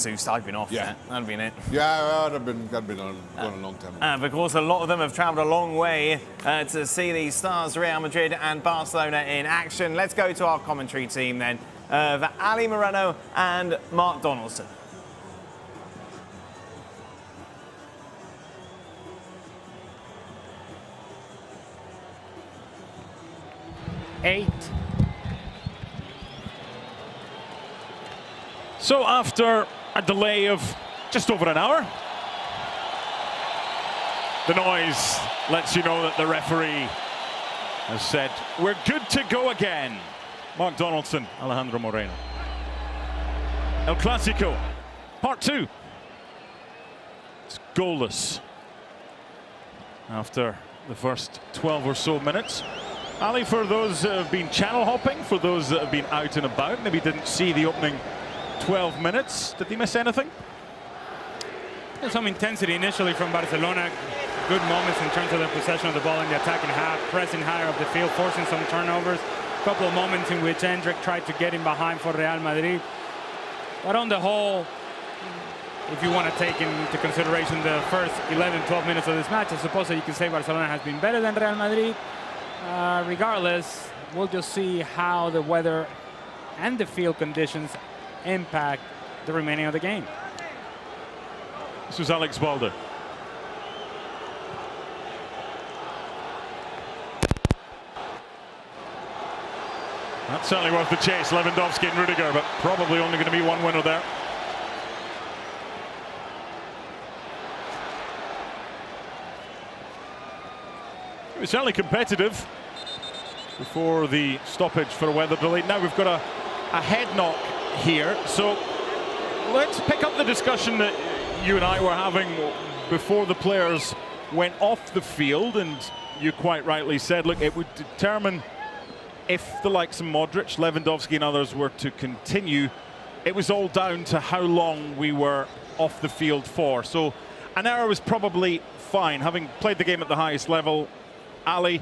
I've been off. Yeah, that'd been it. Yeah, well, that'd been going a long time. Of course, a lot of them have travelled a long way to see the stars Real Madrid and Barcelona in action. Let's go to our commentary team then of Ali Moreno and Mark Donaldson. So after a delay of just over an hour, the noise lets you know that the referee has said, we're good to go again. Mark Donaldson, Alejandro Moreno. El Clásico, part 2. It's goalless after the first 12 or so minutes. Ali, for those that have been channel hopping, for those that have been out and about, maybe didn't see the opening 12 minutes. Did they miss anything? There's some intensity initially from Barcelona. Good moments in terms of the possession of the ball in the attacking half, pressing higher up the field, forcing some turnovers. A couple of moments in which Endrick tried to get in behind for Real Madrid. But on the whole, if you want to take into consideration the first 11, 12 minutes of this match, I suppose that you can say Barcelona has been better than Real Madrid. Regardless, we'll just see how the weather and the field conditions impact the remaining of the game. This was Alex Balde. That's certainly worth the chase, Lewandowski and Rudiger, but probably only going to be one winner there. It was certainly competitive before the stoppage for a weather delay. Now we've got a head knock here, so let's pick up the discussion that you and I were having before the players went off the field, and you quite rightly said, look, it would determine if the likes of Modric, Lewandowski and others were to continue. It was all down to how long we were off the field for. So an hour was probably fine. Having played the game at the highest level, Ali,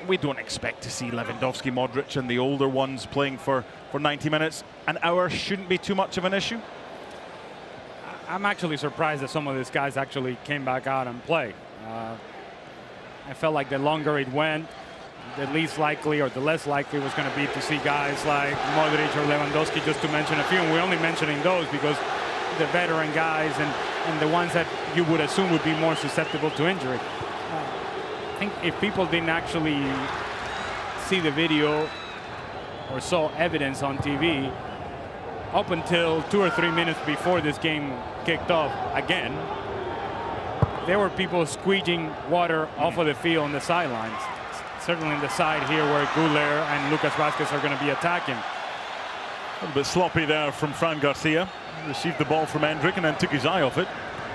we don't expect to see Lewandowski, Modric and the older ones playing for 90 minutes. An hour shouldn't be too much of an issue. I'm actually surprised that some of these guys actually came back out and played. I felt like the longer it went, the least likely or the less likely was going to be to see guys like Modric or Lewandowski, just to mention a few. And we're only mentioning those because the veteran guys and the ones that you would assume would be more susceptible to injury. I think if people didn't actually see the video or saw evidence on TV up until 2 or 3 minutes before this game kicked off again, there were people squeegeeing water off of the field on the sidelines. Certainly in the side here where Güler and Lucas Vázquez are going to be attacking. A little bit sloppy there from Fran Garcia. Received the ball from Endrick and then took his eye off it.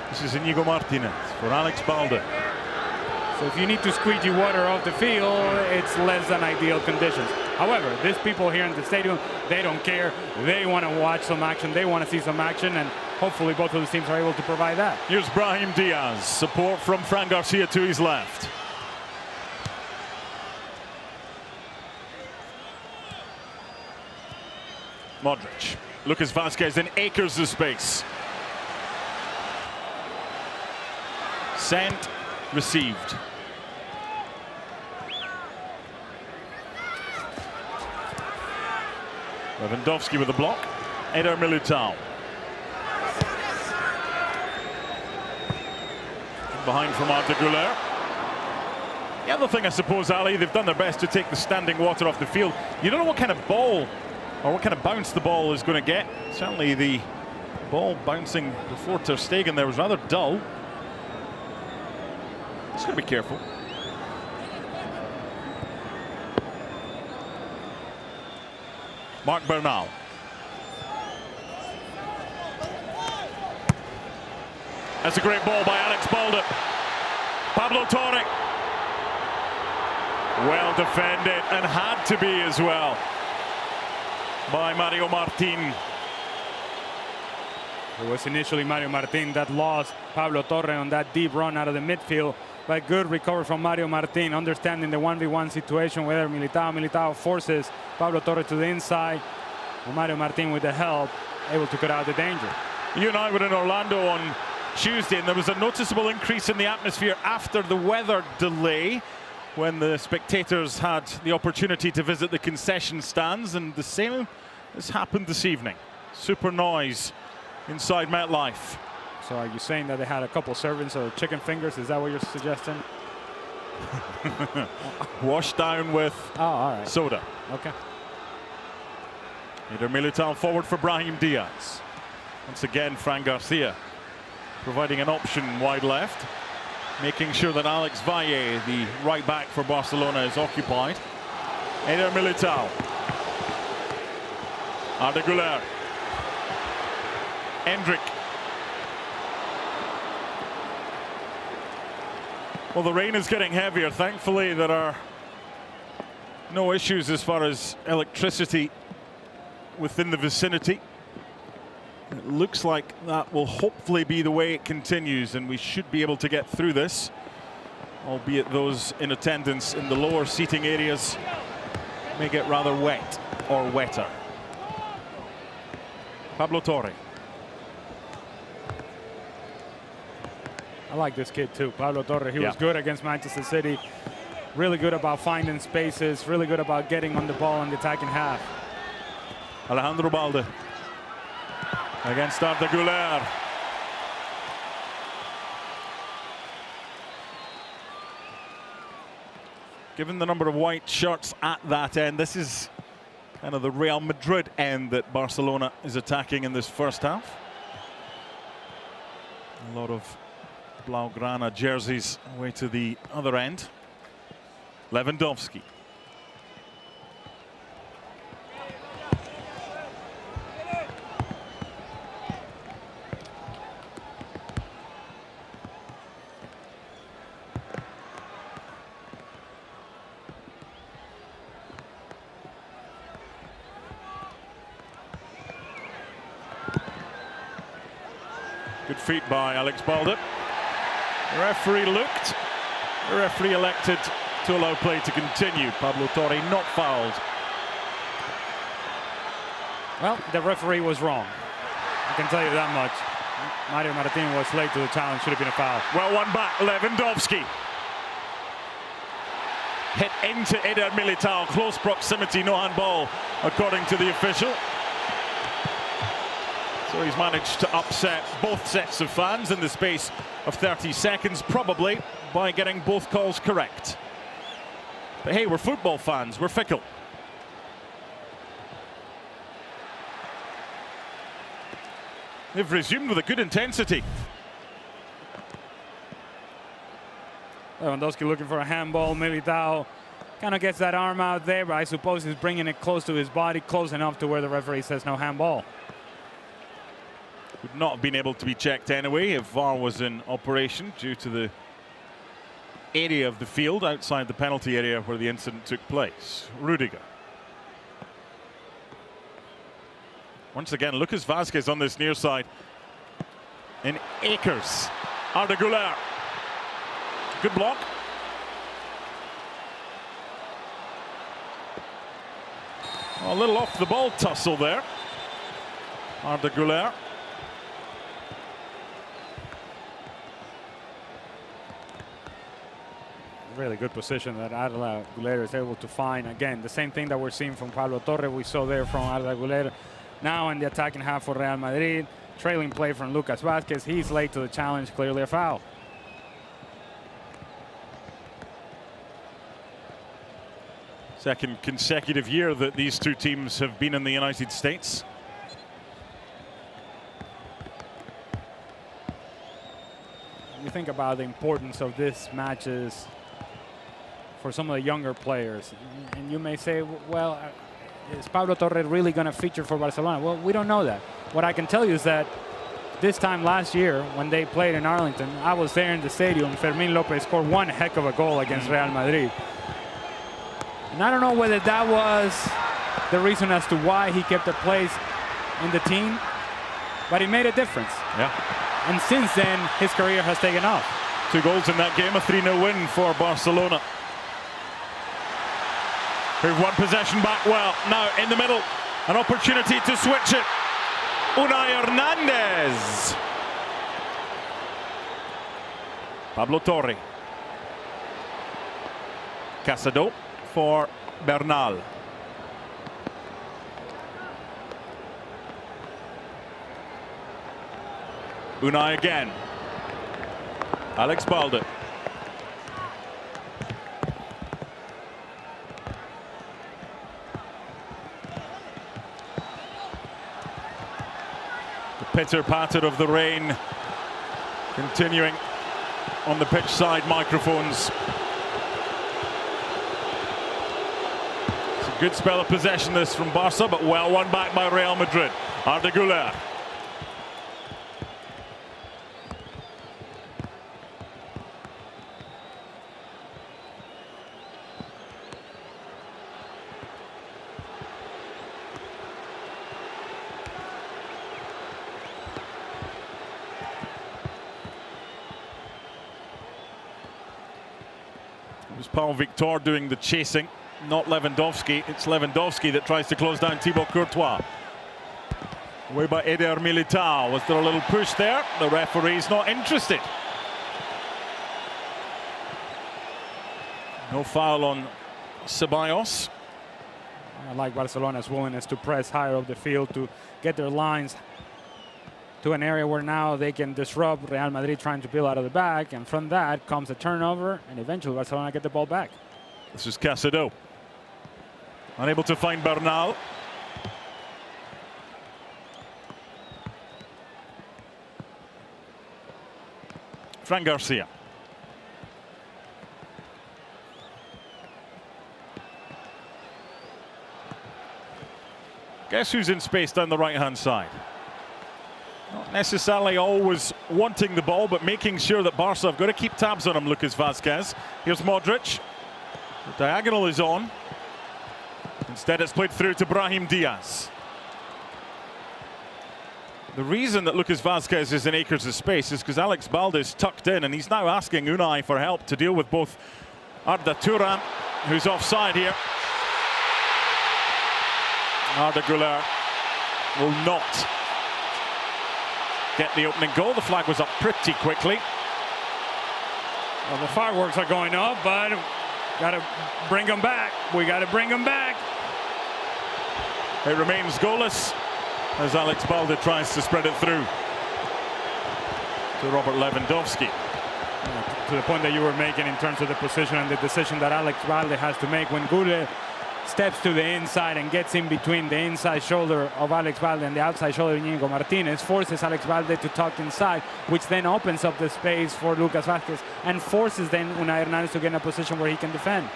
This is Inigo Martinez for Alex Balde. So if you need to squeegee water off the field, it's less than ideal conditions. However, these people here in the stadium, they don't care. They want to watch some action. They want to see some action, and hopefully both of the teams are able to provide that. Here's Brahim Diaz. Support from Fran Garcia to his left. Modric. Lucas Vázquez in acres of space. Sent, received. Lewandowski with the block. Eder Militao. Behind from Arda Güler. The other thing, I suppose, Ali, they've done their best to take the standing water off the field. You don't know what kind of ball or what kind of bounce the ball is going to get. Certainly the ball bouncing before Ter Stegen there was rather dull. Just got to be careful. Marc Bernal. That's a great ball by Alex Balde. Pablo Torre. Well defended, and had to be as well, by Mario Martin. It was initially Mario Martin that lost Pablo Torre on that deep run out of the midfield. But good recovery from Mario Martin, understanding the 1v1 situation where Militao forces Pablo Torre to the inside. And Mario Martin with the help able to cut out the danger. You and I were in Orlando on Tuesday, and there was a noticeable increase in the atmosphere after the weather delay when the spectators had the opportunity to visit the concession stands, and the same has happened this evening. Super noise inside MetLife. So are you saying that they had a couple servings of chicken fingers? Is that what you're suggesting? Washed down with all right. soda. Okay. Eder Militao forward for Brahim Diaz. Once again, Fran Garcia providing an option wide left, making sure that Alex Valle, the right back for Barcelona, is occupied. Eder Militao. Arda Güler. Endrick. Well, the rain is getting heavier. Thankfully, there are no issues as far as electricity within the vicinity. It looks like that will hopefully be the way it continues, and we should be able to get through this, albeit those in attendance in the lower seating areas may get rather wet or wetter. Pablo Torre. I like this kid too, Pablo Torre. He was good against Manchester City. Really good about finding spaces. Really good about getting on the ball in the attacking half. Alejandro Balde against Arda Güler. Given the number of white shirts at that end, this is kind of the Real Madrid end that Barcelona is attacking in this first half. A lot of Blaugrana jerseys away to the other end. Lewandowski. Good feet by Alex Balde. The referee looked. The referee elected to allow play to continue. Pablo Torre not fouled. Well, the referee was wrong. I can tell you that much. Mario Martin was late to the challenge. Should have been a foul. Well, one back. Lewandowski. Hit into Eder Militao. Close proximity. No handball, according to the official. So he's managed to upset both sets of fans in the space of 30 seconds, probably by getting both calls correct. But hey, we're football fans, we're fickle. They've resumed with a good intensity. Lewandowski looking for a handball. Militao kind of gets that arm out there, but I suppose he's bringing it close to his body, close enough to where the referee says no handball. Would not have been able to be checked anyway if VAR was in operation due to the area of the field outside the penalty area where the incident took place. Rudiger. Once again, Lucas Vazquez on this near side. In acres. Arda Güler. Good block. A little off the ball tussle there. Arda Güler. Really good position that Arda Güler is able to find. Again, the same thing that we're seeing from Pablo Torre, we saw there from Arda Güler. Now in the attacking half for Real Madrid. Trailing play from Lucas Vazquez. He's late to the challenge, clearly a foul. Second consecutive year that these two teams have been in the United States. You think about the importance of these matches for some of the younger players, and you may say, well, is Pablo Torre really going to feature for Barcelona? Well, we don't know that. What I can tell you is that this time last year, when they played in Arlington, I was there in the stadium. Fermín López scored one heck of a goal against Real Madrid. And I don't know whether that was the reason as to why he kept a place in the team, but he made a difference. Yeah. And since then, his career has taken off. 2 goals in that game, a 3-0 win for Barcelona. Who've won possession back well. Now in the middle, an opportunity to switch it. Unai Hernandez. Pablo Torre. Casado for Bernal. Unai again. Alex Balde. The pitter-patter of the rain continuing on the pitch side microphones. It's a good spell of possession this from Barca, but well won back by Real Madrid. Arda Güler. It was Paul Victor doing the chasing, not Lewandowski. It's Lewandowski that tries to close down Thibaut Courtois. Away by Eder Militao. Was there a little push there? The referee's not interested. No foul on Ceballos. I like Barcelona's willingness to press higher up the field to get their lines to an area where now they can disrupt Real Madrid trying to build out of the back, and from that comes a turnover, and eventually Barcelona get the ball back. This is Casado. Unable to find Bernal. Fran Garcia. Guess who's in space down the right-hand side? Not necessarily always wanting the ball, but making sure that Barca have got to keep tabs on him, Lucas Vazquez. Here's Modric. The diagonal is on. Instead, it's played through to Brahim Diaz. The reason that Lucas Vazquez is in acres of space is because Alex Balde is tucked in, and he's now asking Unai for help to deal with both Arda Turan, who's offside here. Arda Güler will not get the opening goal. The flag was up pretty quickly. Well, the fireworks are going up, but got to bring them back. We got to bring them back. It remains goalless as Alex Balde tries to spread it through to Robert Lewandowski. To the point that you were making in terms of the position and the decision that Alex Balde has to make when Güler steps to the inside and gets in between the inside shoulder of Alex Balde and the outside shoulder of Íñigo Martínez, forces Alex Balde to tuck inside, which then opens up the space for Lucas Vázquez and forces then Unai Hernandez to get in a position where he can defend.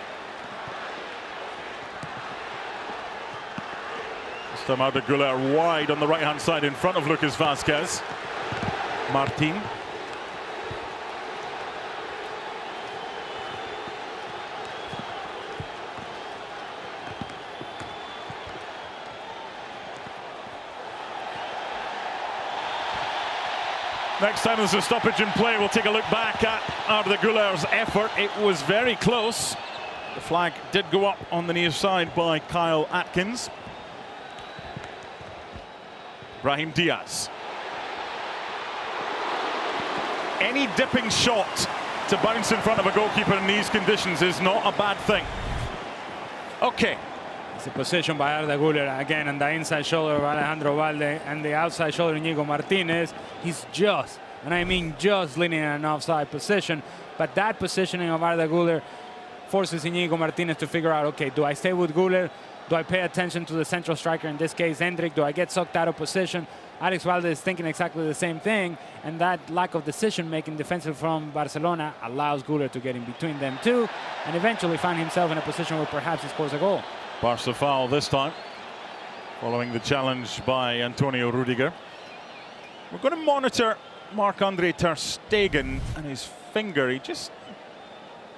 This time Arda Güler wide on the right-hand side in front of Lucas Vázquez. Martín. Next time there's a stoppage in play, we'll take a look back at Arda Güler's effort. It was very close. The flag did go up on the near side by Kyle Atkins. Brahim Diaz. Any dipping shot to bounce in front of a goalkeeper in these conditions is not a bad thing. Okay. It's a position by Arda Güler again on the inside shoulder of Alejandro Balde and the outside shoulder of Íñigo Martínez. He's just, and I mean just, leaning in an offside position. But that positioning of Arda Güler forces Íñigo Martínez to figure out, okay, do I stay with Güler? Do I pay attention to the central striker, in this case, Endrick? Do I get sucked out of position? Alex Balde is thinking exactly the same thing, and that lack of decision-making defensive from Barcelona allows Güler to get in between them too, and eventually find himself in a position where perhaps he scores a goal. Barca foul this time, following the challenge by Antonio Rudiger. We're going to monitor Marc-Andre ter Stegen and his finger. He just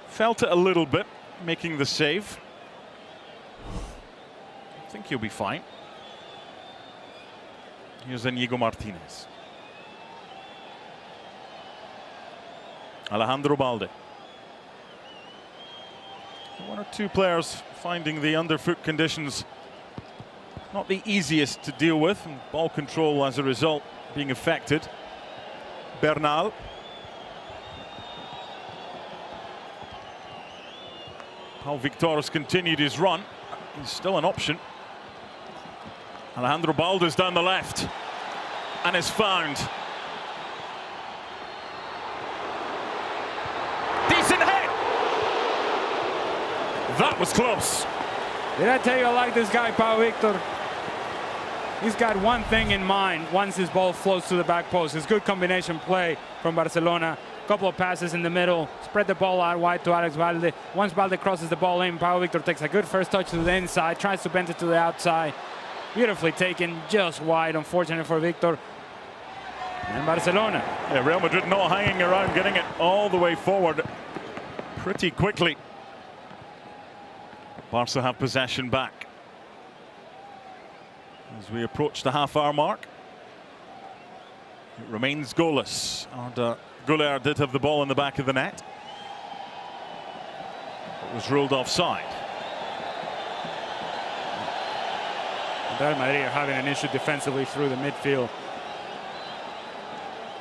felt it a little bit, making the save. I think he'll be fine. Here's Íñigo Martínez. Alejandro Balde. One or two players finding the underfoot conditions Not the easiest to deal with, and ball control as a result being affected. Bernal. Pau Victor's continued his run. He's still an option. Alejandro Balde's down the left and is found. Decent hit! That was close. Did I tell you I like this guy, Pau Victor? He's got one thing in mind once his ball floats to the back post. His good combination play from Barcelona. Couple of passes in the middle, spread the ball out wide to Alex Balde. Once Balde crosses the ball in, Pau Victor takes a good first touch to the inside, tries to bend it to the outside. Beautifully taken, just wide, unfortunate for Victor. And Barcelona. Yeah, Real Madrid not hanging around, getting it all the way forward pretty quickly. Barca have possession back as we approach the half-hour mark. It remains goalless. And Goulet did have the ball in the back of the net. It was ruled offside. Real Madrid are having an issue defensively through the midfield.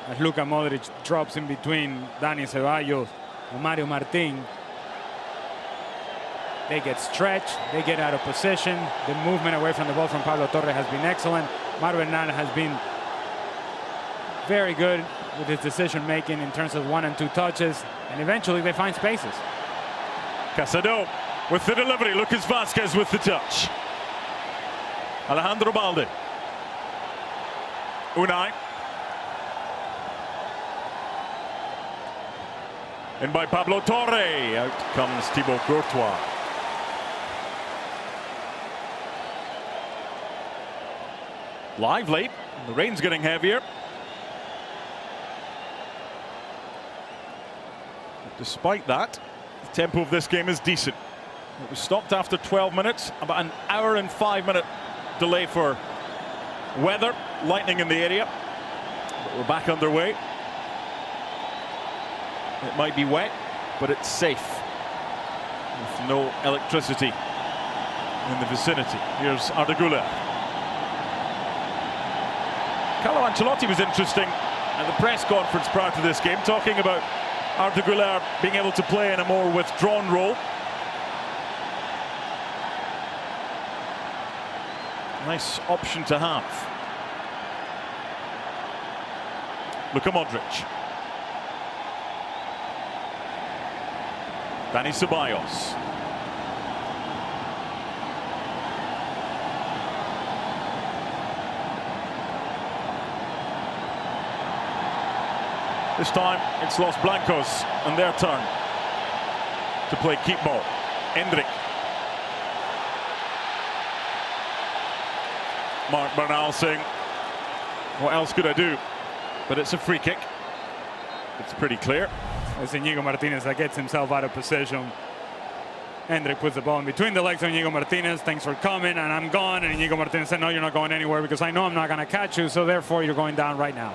As Luka Modric drops in between Dani Ceballos and Mario Martin. They get stretched, they get out of position. The movement away from the ball from Pablo Torre has been excellent. Mario Bernal has been very good with his decision making in terms of 1 and 2 touches, and eventually they find spaces. Casado with the delivery. Lucas Vazquez with the touch. Alejandro Balde. Unai. In by Pablo Torre. Out comes Thibaut Courtois. Lively. The rain's getting heavier. Despite that, the tempo of this game is decent. It was stopped after 12 minutes, about an hour and 5-minute delay for weather, lightning in the area. But we're back underway. It might be wet, but it's safe with no electricity in the vicinity. Here's Arda Güler. Carlo Ancelotti was interesting at the press conference prior to this game, talking about Arda Güler being able to play in a more withdrawn role. Nice option to have. Luka Modric. Dani Ceballos. This time it's Los Blancos and their turn to play keep ball. Endrick. Marc Bernal saying, what else could I do? But it's a free kick. It's pretty clear. It's Íñigo Martinez that gets himself out of position. Endrick puts the ball in between the legs of Íñigo Martinez. Thanks for coming, and I'm gone. And Íñigo Martinez said, no, you're not going anywhere because I know I'm not going to catch you, so therefore you're going down right now.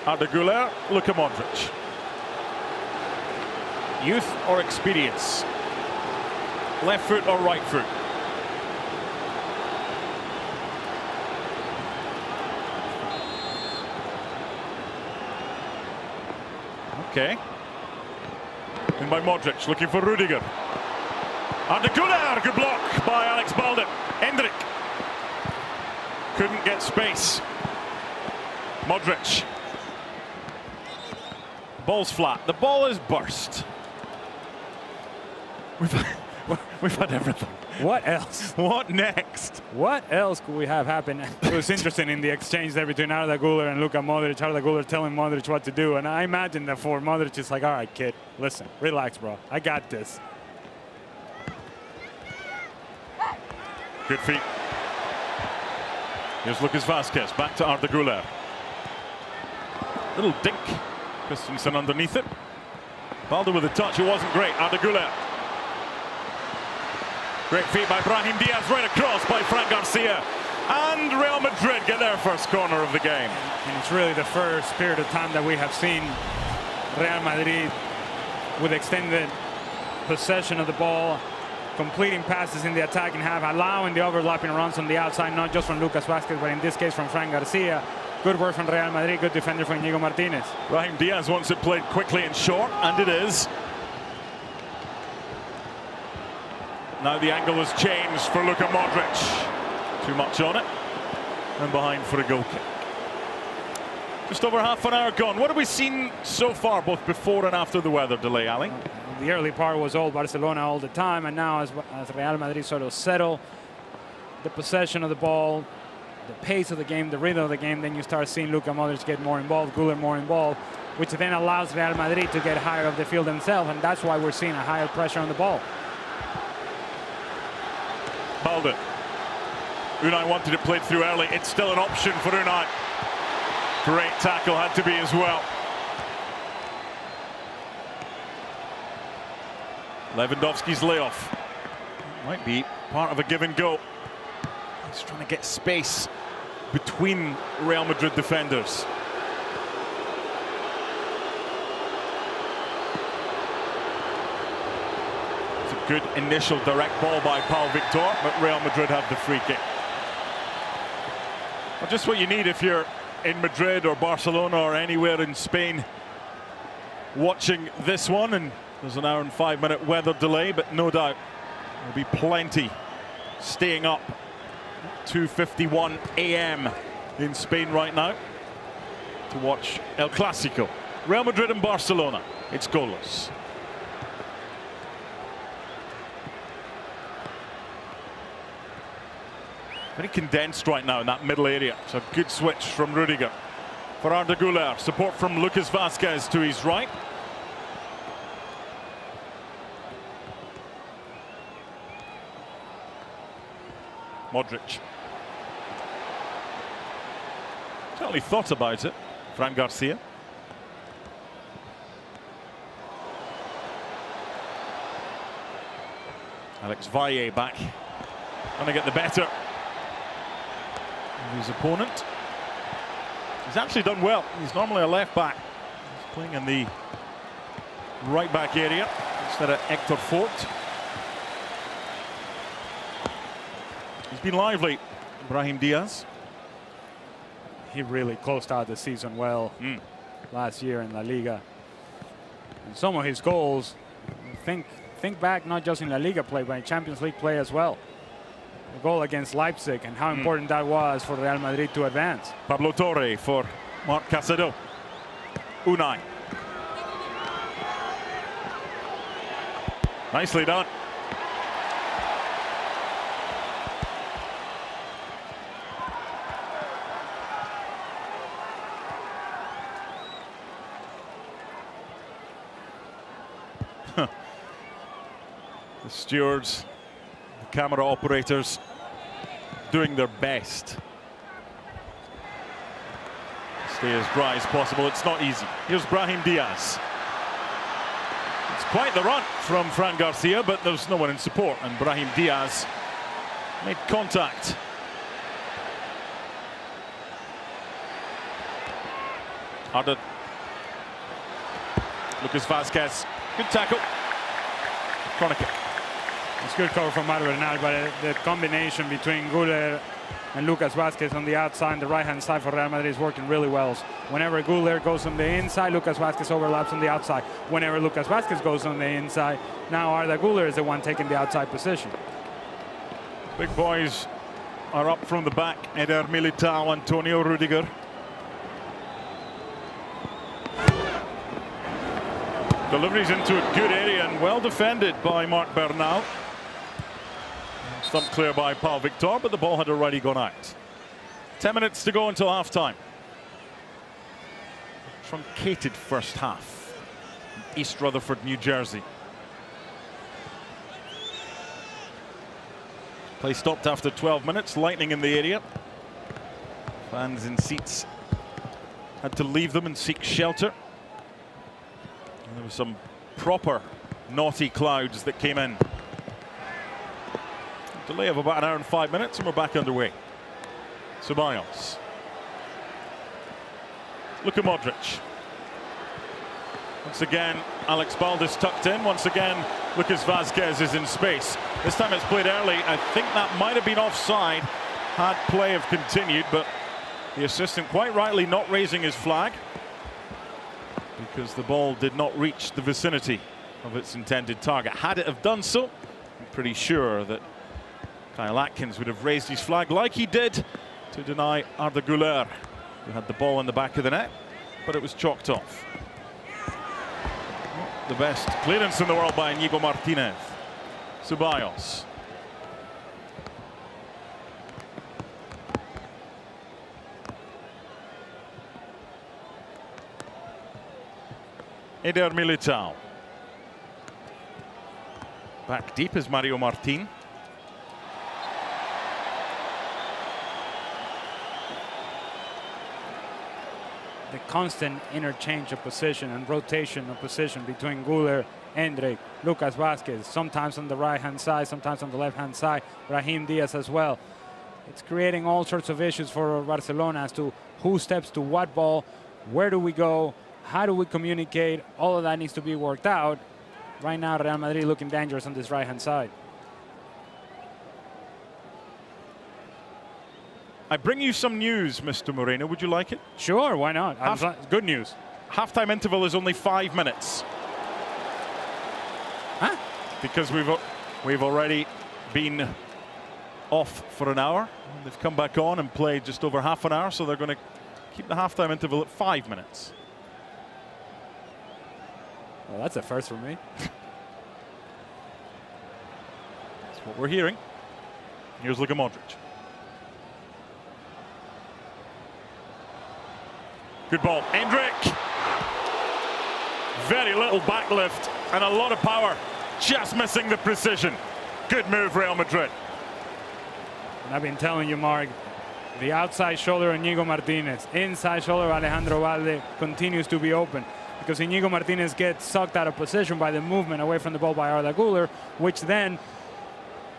Arda Güler, Luka Modric. Youth or experience? Left foot or right foot? Okay. In by Modric, looking for Rudiger. Arda Güler, good block by Alex Balde. Endrick. Couldn't get space. Modric. Ball's flat. The ball is burst. We've had everything. What else? What next? What else could we have happen? It was interesting in the exchange there between Arda Güler and Luka Modric. Arda Güler telling Modric what to do. And I imagine that for Modric, it's like, all right, kid, listen, relax, bro. I got this. Good feet. Here's Lucas Vazquez. Back to Arda Güler. Little dink. Christensen underneath it. Balde with a touch. It wasn't great. Arda Güler. Great feet by Brahim Diaz. Right across by Fran Garcia. And Real Madrid get their first corner of the game. And it's really the first period of time that we have seen Real Madrid with extended possession of the ball, completing passes in the attacking half, allowing the overlapping runs on the outside, not just from Lucas Vázquez, but in this case from Fran Garcia. Good work from Real Madrid, good defender from Íñigo Martínez. Brahim Diaz wants it played quickly and short, and it is. Now the angle has changed for Luka Modric. Too much on it, and behind for a goal kick. Just over half an hour gone. What have we seen so far, both before and after the weather delay, Ali? The early part was all Barcelona all the time, and now as Real Madrid sort of settle the possession of the ball, the pace of the game, the rhythm of the game, then you start seeing Luka Modric get more involved, Güler more involved, which then allows Real Madrid to get higher up the field themselves, and that's why we're seeing a higher pressure on the ball. Balde. Unai wanted it played through early. It's still an option for Unai. Great tackle had to be as well. Lewandowski's layoff might be part of a give and go. He's trying to get space between Real Madrid defenders. It's a good initial direct ball by Pau Victor, but Real Madrid have the free kick. Well, just what you need if you're in Madrid or Barcelona or anywhere in Spain watching this one. And there's an hour and 5-minute weather delay, but no doubt there'll be plenty staying up. 2:51 a.m. in Spain right now to watch El Clásico. Real Madrid and Barcelona. It's goalless. Very condensed right now in that middle area. It's a good switch from Rudiger. For Arda Güler, support from Lucas Vázquez to his right. Modric. Certainly thought about it. Fran Garcia. Alex Valle back. Trying to get the better of his opponent. He's actually done well. He's normally a left back. He's playing in the right back area instead of Hector Fort. He's been lively, Brahim Diaz. He really closed out the season well last year in La Liga. And some of his goals, think back not just in La Liga play, but in Champions League play as well. The goal against Leipzig and how important that was for Real Madrid to advance. Pablo Torre for Marc Casado. Unai. Nicely done. The stewards, the camera operators doing their best to stay as dry as possible. It's not easy. Here's Brahim Diaz. It's quite the run from Fran Garcia, but there's no one in support, and Brahim Diaz made contact. Arda. Lucas Vázquez. Good tackle. Corner kick. It's good cover from Mario Bernal, but the combination between Güler and Lucas Vázquez on the outside, the right-hand side for Real Madrid is working really well. Whenever Güler goes on the inside, Lucas Vázquez overlaps on the outside. Whenever Lucas Vázquez goes on the inside, now Arda Güler is the one taking the outside position. Big boys are up from the back. Eder Militao, Antonio Rudiger. Deliveries into a good area and well defended by Marc Bernal. Stumped clear by Pau Victor, but the ball had already gone out. 10 minutes to go until half-time. Truncated first half. East Rutherford, New Jersey. Play stopped after 12 minutes. Lightning in the area. Fans in seats had to leave them and seek shelter. There were some proper naughty clouds that came in. Delay of about an hour and 5 minutes, and we're back underway. Ceballos. Luka Modric. Once again, Alex Baldis tucked in. Once again, Lucas Vazquez is in space. This time it's played early. I think that might have been offside had play have continued, but the assistant quite rightly not raising his flag because the ball did not reach the vicinity of its intended target. Had it have done so, I'm pretty sure that Kyle Atkins would have raised his flag like he did to deny Arda Güler, who had the ball in the back of the net, but it was chalked off. The best clearance in the world by Íñigo Martínez. Ceballos. Eder Militao. Back deep is Mario Martín. The constant interchange of position and rotation of position between Güler, Endrick, Lucas Vazquez, sometimes on the right-hand side, sometimes on the left-hand side, Brahim Diaz as well. It's creating all sorts of issues for Barcelona as to who steps to what ball, where do we go, how do we communicate. All of that needs to be worked out. Right now, Real Madrid looking dangerous on this right-hand side. I bring you some news, Mr. Moreno. Would you like it? Sure, why not? Good news. Halftime interval is only 5 minutes. Huh? Because we've already been off for an hour. They've come back on and played just over half an hour, so they're going to keep the halftime interval at 5 minutes. Well, that's a first for me. That's what we're hearing. Here's Luka Modric. Good ball. Endrick. Very little backlift and a lot of power. Just missing the precision. Good move, Real Madrid. And I've been telling you, Mark, the outside shoulder of Íñigo Martínez, inside shoulder of Alejandro Valde continues to be open because Íñigo Martínez gets sucked out of position by the movement away from the ball by Arda Güler, which then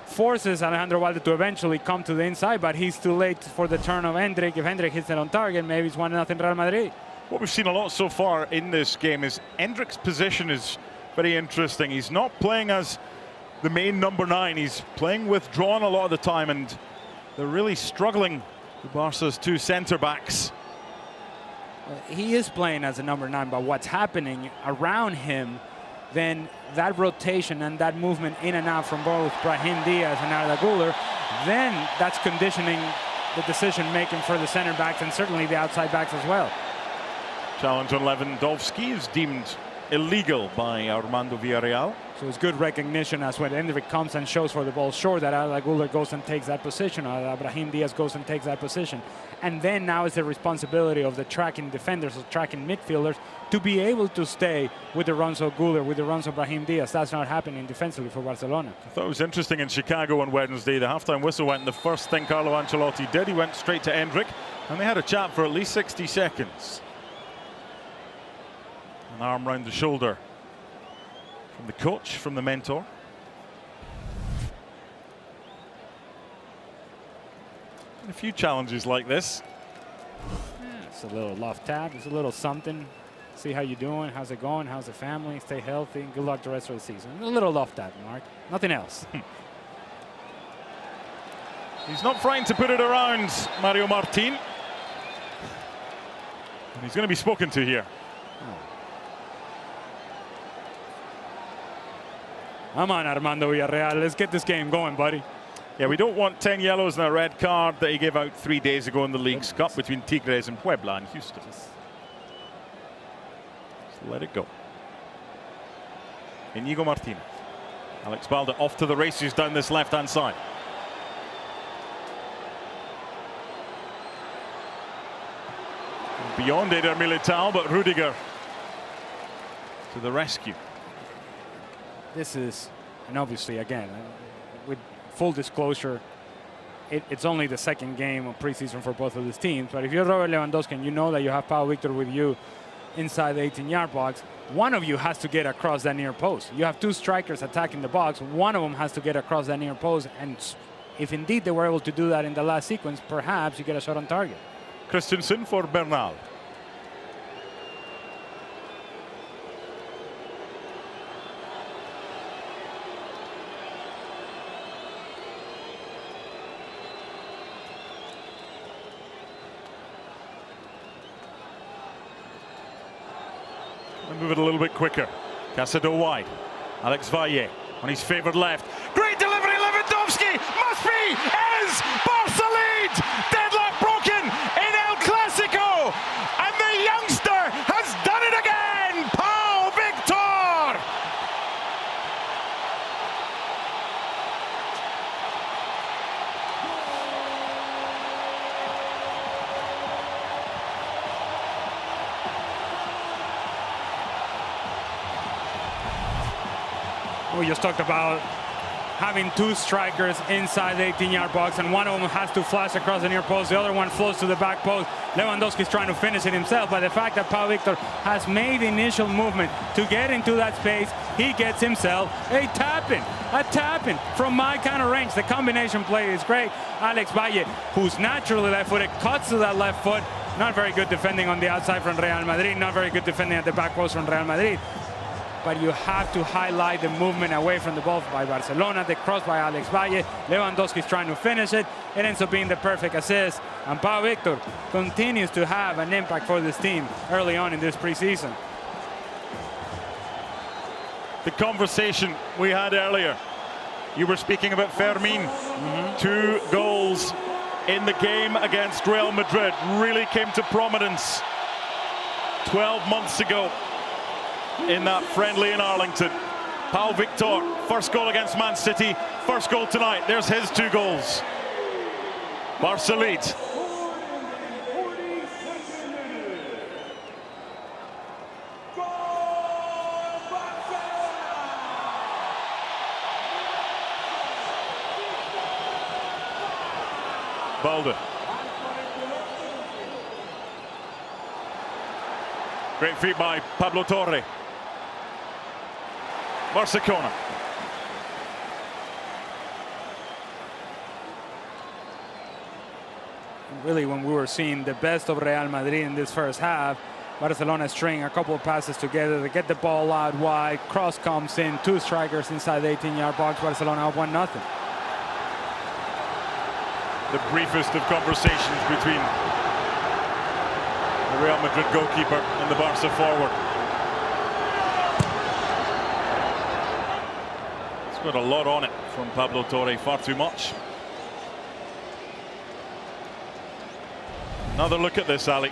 forces Alejandro Valde to eventually come to the inside, but he's too late for the turn of Endrick. If Endrick hits it on target, maybe it's 1-0 Real Madrid. What we've seen a lot so far in this game is Endrick's position is very interesting. He's not playing as the main number 9. He's playing withdrawn a lot of the time, and they're really struggling, the Barca's two centre-backs. He is playing as a number 9, but what's happening around him, then that rotation and that movement in and out from both Brahim Diaz and Arda Güler, then that's conditioning the decision-making for the center-backs and certainly the outside backs as well. Challenge on Lewandowski is deemed illegal by Armando Villarreal. So it's good recognition as when Endrick comes and shows for the ball short that Arda Güler goes and takes that position, or Brahim Diaz goes and takes that position. And then now it's the responsibility of the tracking defenders, or tracking midfielders, to be able to stay with the runs of Güler, with the runs of Brahim Diaz. That's not happening defensively for Barcelona. I thought it was interesting in Chicago on Wednesday. The halftime whistle went, and the first thing Carlo Ancelotti did, he went straight to Endrick, and they had a chat for at least 60 seconds. An arm round the shoulder from the coach, from the mentor. And a few challenges like this. Yeah, it's a little love tap, it's a little something. See how you doing, how's it going, how's the family, stay healthy, good luck the rest of the season. A little love tap, Mark, nothing else. He's not frightened to put it around Mario Martín. And he's going to be spoken to here. Come on, Armando Villarreal, let's get this game going, buddy. Yeah, we don't want 10 yellows and a red card that he gave out 3 days ago in the League's Cup between Tigres and Puebla in Houston. Just let it go. Íñigo Martínez. Alex Balde off to the races down this left-hand side. Beyond Eder Militao, but Rudiger to the rescue. This is, and obviously, again, with full disclosure, it's only the second game of preseason for both of these teams. But if you're Robert Lewandowski and you know that you have Pau Victor with you inside the 18-yard box, one of you has to get across that near post. You have two strikers attacking the box. One of them has to get across that near post and if indeed they were able to do that in the last sequence, perhaps you get a shot on target. Christensen for Bernal. Move it a little bit quicker. Casado wide. Alex Valle on his favoured left. Great delivery. Lewandowski must be, is Barca lead. Deadlock broken in El Clasico. And the youngster has done it again. Pau Victor. We just talked about having two strikers inside the 18-yard box, and one of them has to flash across the near post. The other one flows to the back post. Lewandowski's trying to finish it himself, but the fact that Pau Victor has made the initial movement to get into that space, he gets himself a tap-in from my kind of range. The combination play is great. Alex Valle, who's naturally left-footed, cuts to that left foot. Not very good defending on the outside from Real Madrid. Not very good defending at the back post from Real Madrid. But you have to highlight the movement away from the ball by Barcelona. The cross by Alex Valle. Lewandowski's trying to finish it. It ends up being the perfect assist. And Pau Victor continues to have an impact for this team early on in this preseason. The conversation we had earlier, you were speaking about Fermin. 2 goals in the game against Real Madrid really came to prominence 12 months ago in that friendly in Arlington. Pau Victor, first goal against Man City, first goal tonight. There's his 2 goals. Barca lead. Balde. Great feat by Pablo Torre. Barcelona. Really, when we were seeing the best of Real Madrid in this first half, Barcelona string a couple of passes together to get the ball out wide. Cross comes in, 2 strikers inside the 18-yard box. Barcelona up 1-0. The briefest of conversations between the Real Madrid goalkeeper and the Barca forward. It's got a lot on it from Pablo Torre, far too much. Another look at this, Ali.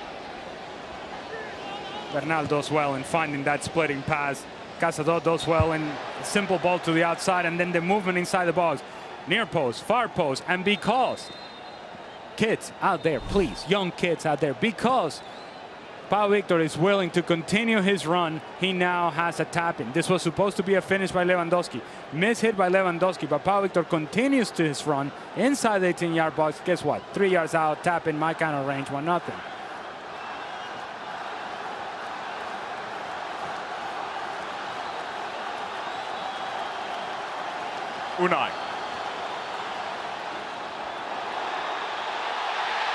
Bernal does well in finding that splitting pass. Casado does well in simple ball to the outside, and then the movement inside the box. Near post, far post, and because kids out there, please, young kids out there, because Pau Victor is willing to continue his run, he now has a tap-in. This was supposed to be a finish by Lewandowski. Mishit by Lewandowski, but Pau Victor continues to his run inside the 18-yard box. Guess what? 3 yards out, tap-in, my kind of range, 1-0. Unai.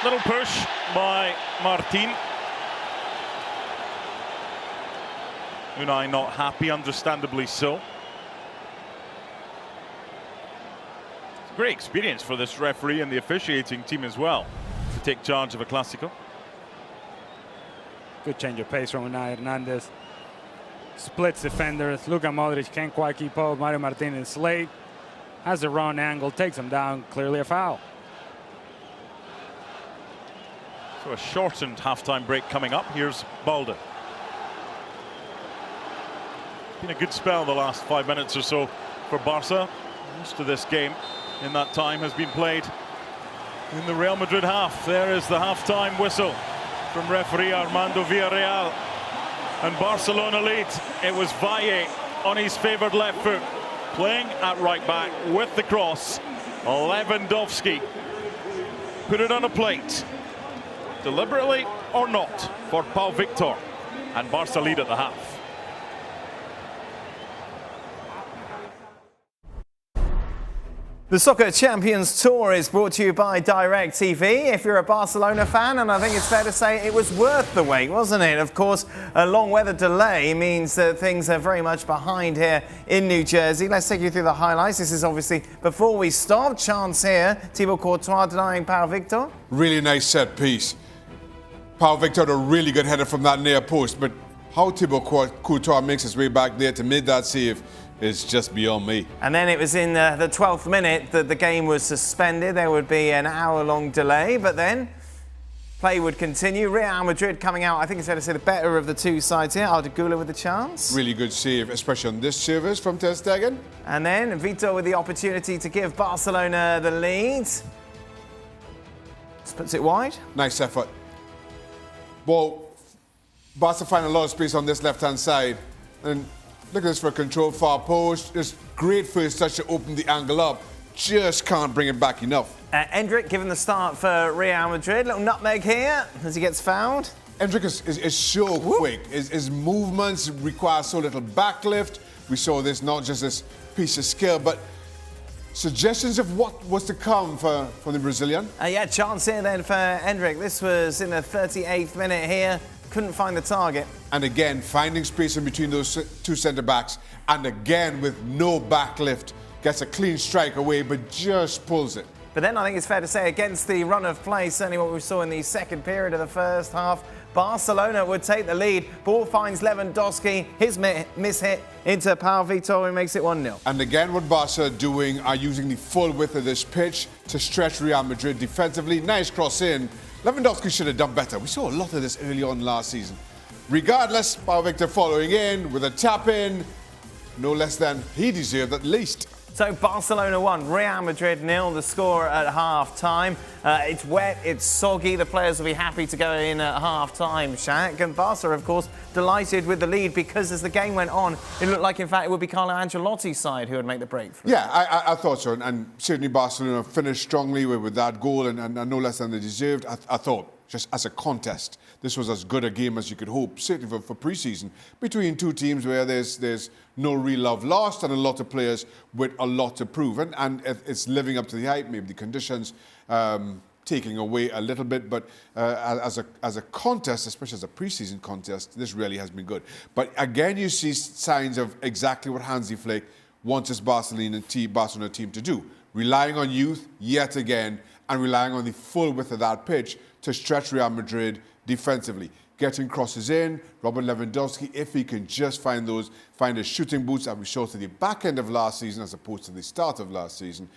Little push by Martin. Unai not happy, understandably so. It's a great experience for this referee and the officiating team as well to take charge of a Clásico. Good change of pace from Unai Hernandez. Splits defenders. Luka Modric can't quite keep up. Mario Martinez late. Has the wrong angle, takes him down, clearly a foul. So a shortened halftime break coming up. Here's Balde. Been a good spell the last 5 minutes or so for Barca. Most of this game in that time has been played in the Real Madrid half. There is the halftime whistle from referee Armando Villarreal. And Barcelona lead. It was Valle on his favoured left foot, playing at right back with the cross. Lewandowski put it on a plate, deliberately or not, for Pau Victor, and Barca lead at the half. The Soccer Champions Tour is brought to you by DirecTV. If you're a Barcelona fan, and I think it's fair to say it was worth the wait, wasn't it? Of course, a long weather delay means that things are very much behind here in New Jersey. Let's take you through the highlights. This is obviously before we stop. Chance here. Thibaut Courtois denying Pau Victor. Really nice set piece. Pau Victor had a really good header from that near post, but how Thibaut Courtois makes his way back there to make that save is just beyond me. And then it was in the 12th minute that the game was suspended. There would be an hour-long delay, but then play would continue. Real Madrid coming out, I think it's fair to say, the better of the two sides here. Arda Güler with the chance. Really good save, especially on this service from Ter Stegen. And then Vito with the opportunity to give Barcelona the lead. Just puts it wide. Nice effort. Well, Barca find a lot of space on this left-hand side. And look at this for a control far post. Just great first touch to open the angle up. Just can't bring it back enough. Endrick given the start for Real Madrid. Little nutmeg here as he gets fouled. Endrick is so quick. His movements require so little backlift. We saw this, not just this piece of skill, but suggestions of what was to come for the Brazilian. Yeah, chance here then for Endrick. This was in the 38th minute here. Couldn't find the target. And again, finding space in between those two centre-backs. And again, with no backlift. Gets a clean strike away, but just pulls it. But then I think it's fair to say, against the run of play, certainly what we saw in the second period of the first half, Barcelona would take the lead. Ball finds Lewandowski. His miss hit into Pau Victor, who makes it 1-0. And again, what Barca are doing are using the full width of this pitch to stretch Real Madrid defensively. Nice cross in. Lewandowski should have done better. We saw a lot of this early on last season. Regardless, Pau Victor following in with a tap in. No less than he deserved at least. So Barcelona 1, Real Madrid 0, the score at half-time. It's wet, it's soggy, the players will be happy to go in at half-time, Shaq. And Barca, of course, delighted with the lead because as the game went on, it looked like, in fact, it would be Carlo Ancelotti's side who would make the breakthrough. Yeah, I thought so. And certainly Barcelona finished strongly with that goal and no less than they deserved. I thought, just as a contest, this was as good a game as you could hope, certainly for pre-season, between two teams where there's no real love lost and a lot of players with a lot to prove. And it's living up to the hype, maybe the conditions taking away a little bit. But as a contest, especially as a pre-season contest, this really has been good. But again, you see signs of exactly what Hansi Flick wants his Barcelona team to do. Relying on youth yet again and relying on the full width of that pitch to stretch Real Madrid defensively. Getting crosses in, Robert Lewandowski, if he can just find his shooting boots that we saw to the back end of last season as opposed to the start of last season,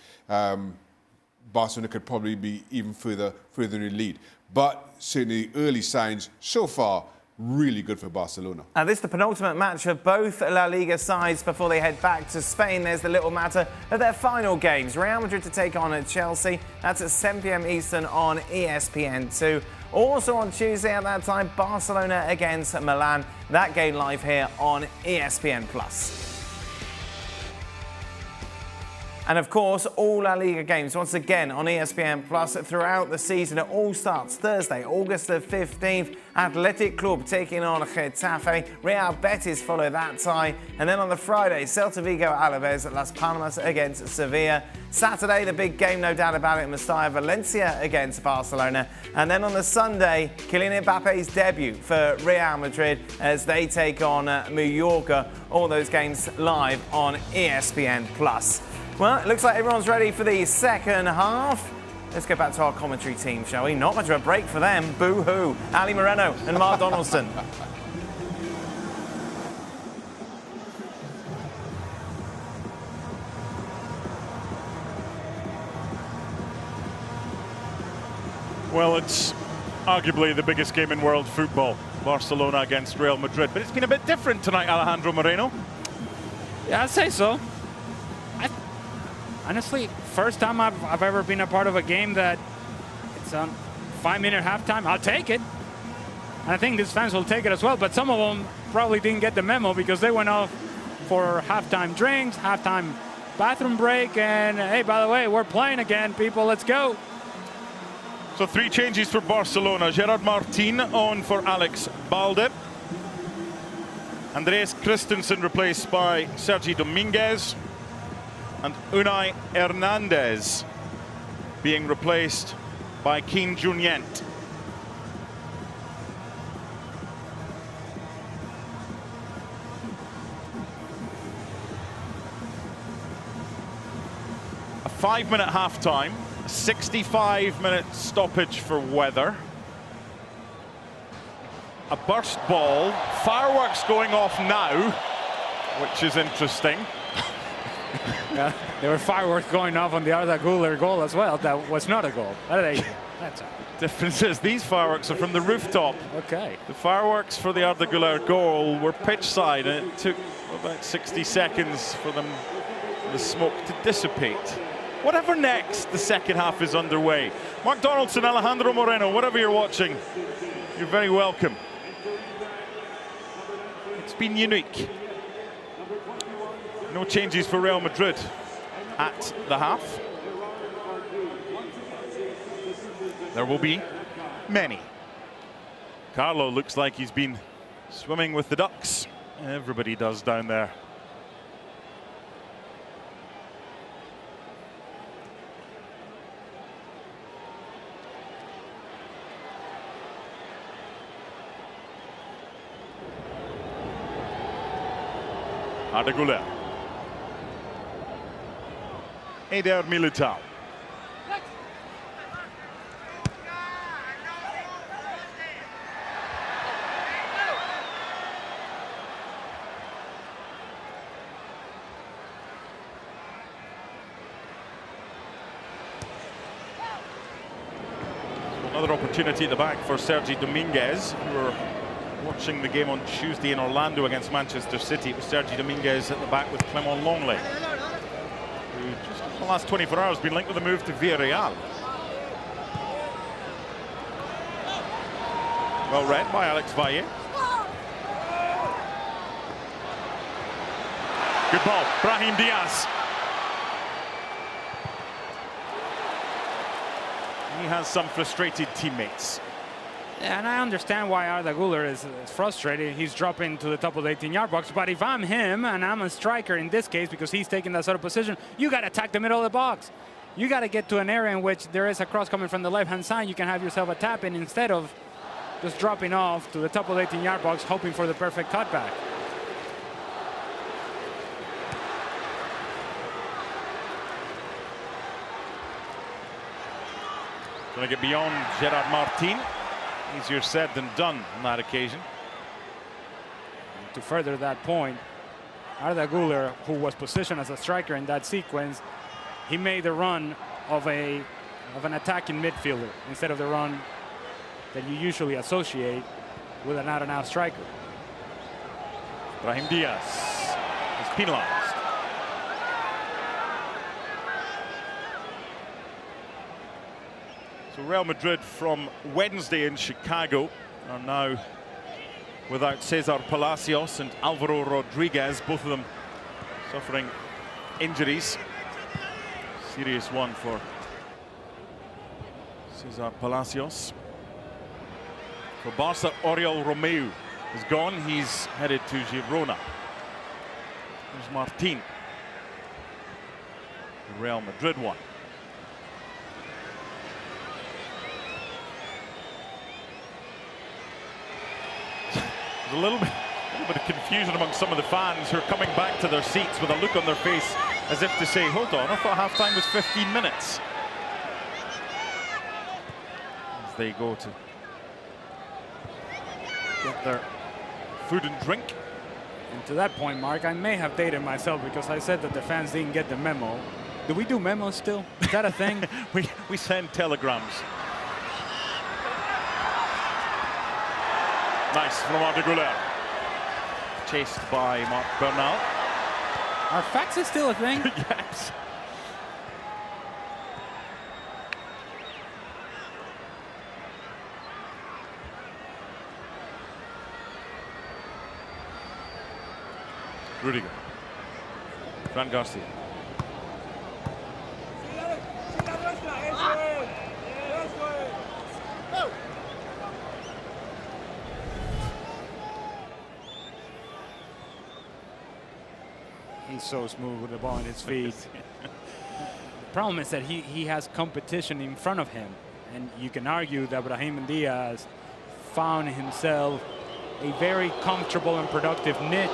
Barcelona could probably be even further in the lead. But certainly early signs so far, really good for Barcelona. And this is the penultimate match of both La Liga sides before they head back to Spain. There's the little matter of their final games. Real Madrid to take on Chelsea. That's at 7 p.m. Eastern on ESPN2. Also on Tuesday at that time, Barcelona against Milan. That game live here on ESPN+. And of course, all La Liga games, once again, on ESPN Plus throughout the season. It all starts Thursday, August the 15th. Athletic Club taking on Getafe. Real Betis follow that tie. And then on the Friday, Celta Vigo Alaves at Las Palmas against Sevilla. Saturday, the big game, no doubt about it, Mestalla Valencia against Barcelona. And then on the Sunday, Kylian Mbappe's debut for Real Madrid as they take on Mallorca. All those games live on ESPN Plus. Well, it looks like everyone's ready for the second half. Let's go back to our commentary team, shall we? Not much of a break for them. Boo-hoo. Ali Moreno and Mark Donaldson. Well, it's arguably the biggest game in world football, Barcelona against Real Madrid. But it's been a bit different tonight, Alejandro Moreno. Yeah, I'd say so. Honestly, first time I've ever been a part of a game that it's on 5-minute halftime. I'll take it. And I think these fans will take it as well. But some of them probably didn't get the memo because they went off for halftime drinks, halftime bathroom break. And, hey, by the way, we're playing again, people. Let's go. So 3 changes for Barcelona. Gerard Martin on for Alex Balde. Andreas Christensen replaced by Sergi Dominguez. and Unai Hernandez being replaced by Kim Jun-yent. A 5-minute half-time, a 65-minute stoppage for weather. A burst ball, fireworks going off now, which is interesting. Yeah, there were fireworks going off on the Arda Güler goal as well. That was not a goal. That's Difference is these fireworks are from the rooftop. okay. The fireworks for the Arda Güler goal were pitch side, and it took about 60 seconds for them, the smoke to dissipate. Whatever next, the second half is underway. Mark Donaldson, Alejandro Moreno, whatever you're watching, you're very welcome. It's been unique. No changes for Real Madrid at the half. There will be many. Carlo looks like he's been swimming with the ducks. Everybody does down there. Arda Güler. Eder Militao. Another opportunity at the back for Sergi Dominguez. We were watching the game on Tuesday in Orlando against Manchester City. It was Sergi Dominguez at the back with Clement Longley, who just in the last 24 hours been linked with a move to Villarreal. Well read by Alex Valle. Good ball, Brahim Diaz. He has some frustrated teammates. Yeah, and I understand why Arda Güler is frustrated. He's dropping to the top of the 18-yard box. But if I'm him and I'm a striker in this case, because he's taking that sort of position, you got to attack the middle of the box. You got to get to an area in which there is a cross coming from the left-hand side. You can have yourself a tap in instead of just dropping off to the top of the 18-yard box, hoping for the perfect cutback. Going to get beyond Gerard Martin. Easier said than done on that occasion. To further that point, Arda Güler, who was positioned as a striker in that sequence, he made the run of an attacking midfielder instead of the run that you usually associate with an out-and-out striker. Brahim Diaz is penalized. So Real Madrid from Wednesday in Chicago are now without Cesar Palacios and Alvaro Rodriguez, both of them suffering injuries. Serious one for Cesar Palacios. For Barca, Oriol Romeu is gone. He's headed to Girona. There's Martin. The Real Madrid one. A little bit of confusion among some of the fans who are coming back to their seats with a look on their face as if to say, hold on, I thought half-time was 15 minutes. As they go to get their food and drink. And to that point, Mark, I may have dated myself because I said that the fans didn't get the memo. Do we do memos still? Is that a thing? we send telegrams. Nice from Arda Güler. Chased by Marc Bernal. Are faxes still a thing? Yes. Rudiger. Fran Garcia. He's so smooth with the ball in his feet. The problem is that he has competition in front of him. And you can argue that Brahim Diaz found himself a very comfortable and productive niche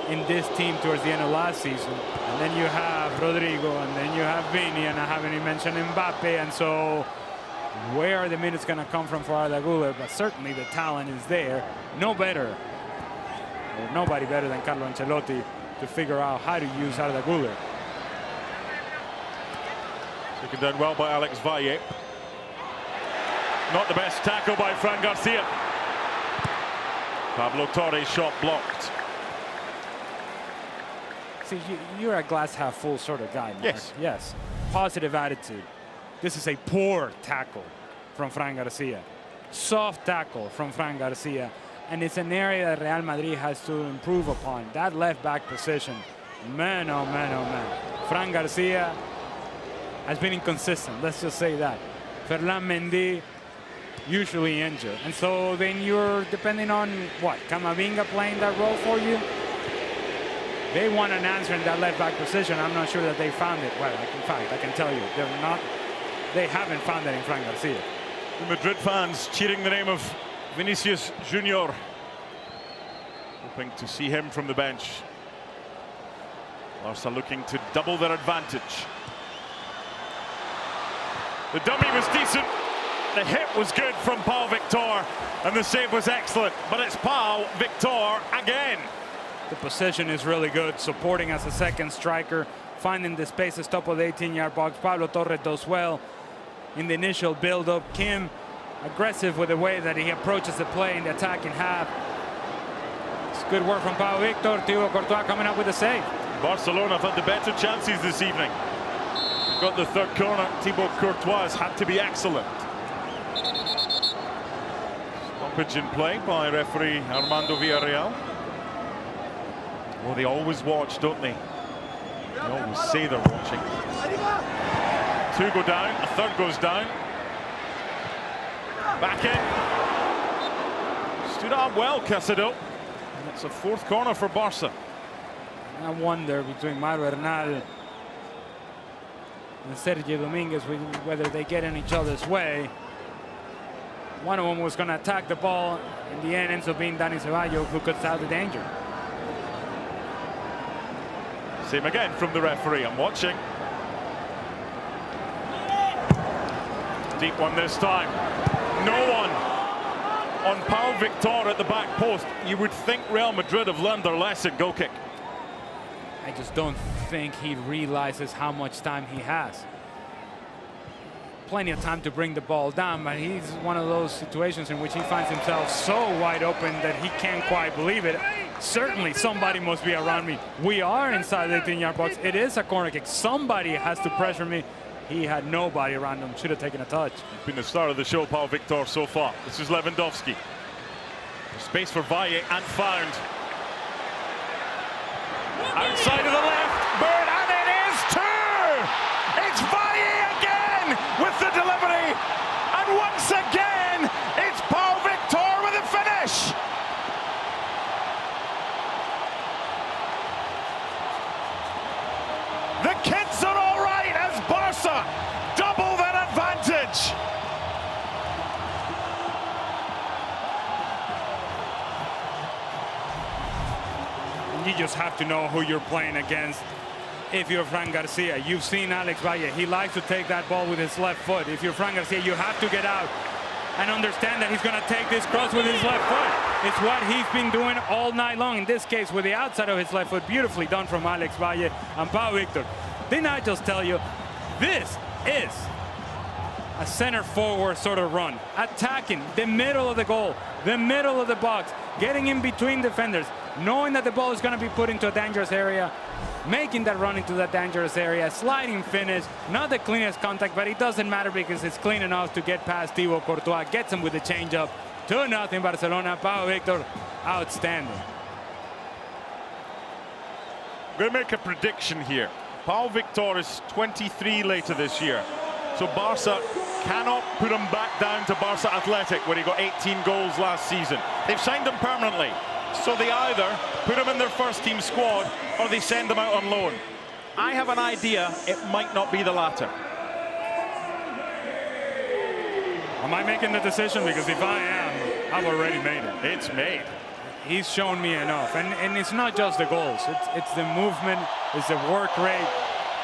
in this team towards the end of last season. And then you have Rodrigo, and then you have Vini, and I haven't even mentioned Mbappe. And so where are the minutes going to come from for Arda Güler? But certainly the talent is there. No better, or nobody better than Carlo Ancelotti to figure out how to use Arda Güler. Taken down well by Alex Valle. Not the best tackle by Fran Garcia. Pablo Torre's shot blocked. See, you're a glass half full sort of guy, Mark. Yes. Yes. Positive attitude. This is a poor tackle from Fran Garcia. Soft tackle from Fran Garcia. And it's an area that Real Madrid has to improve upon. That left back position. Man, oh man, oh man. Fran Garcia has been inconsistent. Let's just say that. Ferland Mendy usually injured. And so then you're depending on what? Camavinga playing that role for you? They want an answer in that left back position. I'm not sure that they found it. Well, in fact, I can tell you, they haven't found it in Fran Garcia. The Madrid fans cheering the name of Vinicius Junior, hoping to see him from the bench. Barca looking to double their advantage. The dummy was decent. The hit was good from Pau Victor, and the save was excellent. But it's Pau Victor again. The possession is really good, supporting as a second striker, finding the spaces top of the 18-yard box. Pablo Torre does well in the initial build-up. Kim, aggressive with the way that he approaches the play in the attacking half. It's good work from Pau Victor. Thibaut Courtois coming up with a save. Barcelona have had the better chances this evening. They've got the third corner. Thibaut Courtois has had to be excellent. Stoppage in play by referee Armando Villarreal. Well, they always watch, don't they? They always say they're watching. Two go down, a third goes down. Back in. Stood up well, Casado. And it's a fourth corner for Barca. I wonder between Mauro Hernal and Sergio Dominguez whether they get in each other's way. One of them was going to attack the ball. In the end, ends up being Dani Ceballos, who cuts out the danger. Same again from the referee. I'm watching. Deep one this time. No one on Pau Victor at the back post. You would think Real Madrid have learned their lesson. Goal kick. I just don't think he realizes how much time he has. Plenty of time to bring the ball down, but he's one of those situations in which he finds himself so wide open that he can't quite believe it. Certainly somebody must be around me. We are inside the 18-yard box. It is a corner kick. Somebody has to pressure me. He had nobody around him. Should have taken a touch. It's been the start of the show, Pau Victor, so far. This is Lewandowski. Space for Valle and found. Outside of the left. Bird, and it is two! It's Valle again with the delivery. And once again, it's Pau Victor with the finish. The kids are all right as Barca double that advantage. You just have to know who you're playing against. If you're Fran Garcia, you've seen Alex Valle. He likes to take that ball with his left foot. If you're Fran Garcia, you have to get out and understand that he's going to take this cross with his left foot. It's what he's been doing all night long. In this case, with the outside of his left foot, beautifully done from Alex Valle and Pau Victor. Didn't I just tell you, this is a center forward sort of run. Attacking the middle of the goal, the middle of the box, getting in between defenders, knowing that the ball is going to be put into a dangerous area, making that run into that dangerous area, sliding finish, not the cleanest contact, but it doesn't matter because it's clean enough to get past Thibaut Courtois, gets him with the change-up. 2-0 Barcelona. Pau Victor, outstanding. I'm going to make a prediction here. Pau Victor is 23 later this year. So Barca cannot put him back down to Barca Athletic, where he got 18 goals last season. They've signed him permanently. So they either put him in their first team squad or they send him out on loan. I have an idea it might not be the latter. Am I making the decision? Because if I am, I've already made it. It's made. He's shown me enough. And it's not just the goals. It's the movement, it's the work rate,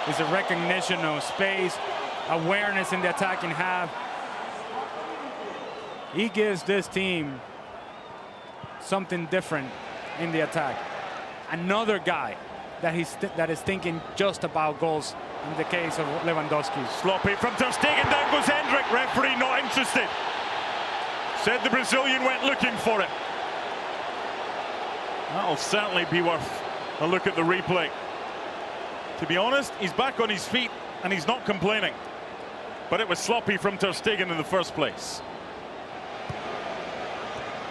it's the recognition of space, awareness in the attacking half. He gives this team something different in the attack. Another guy that is thinking just about goals in the case of Lewandowski. Sloppy from Ter Stegen, down goes Hendrik. Referee not interested. Said the Brazilian went looking for it. That'll certainly be worth a look at the replay. To be honest, he's back on his feet and he's not complaining. But it was sloppy from Ter Stegen in the first place.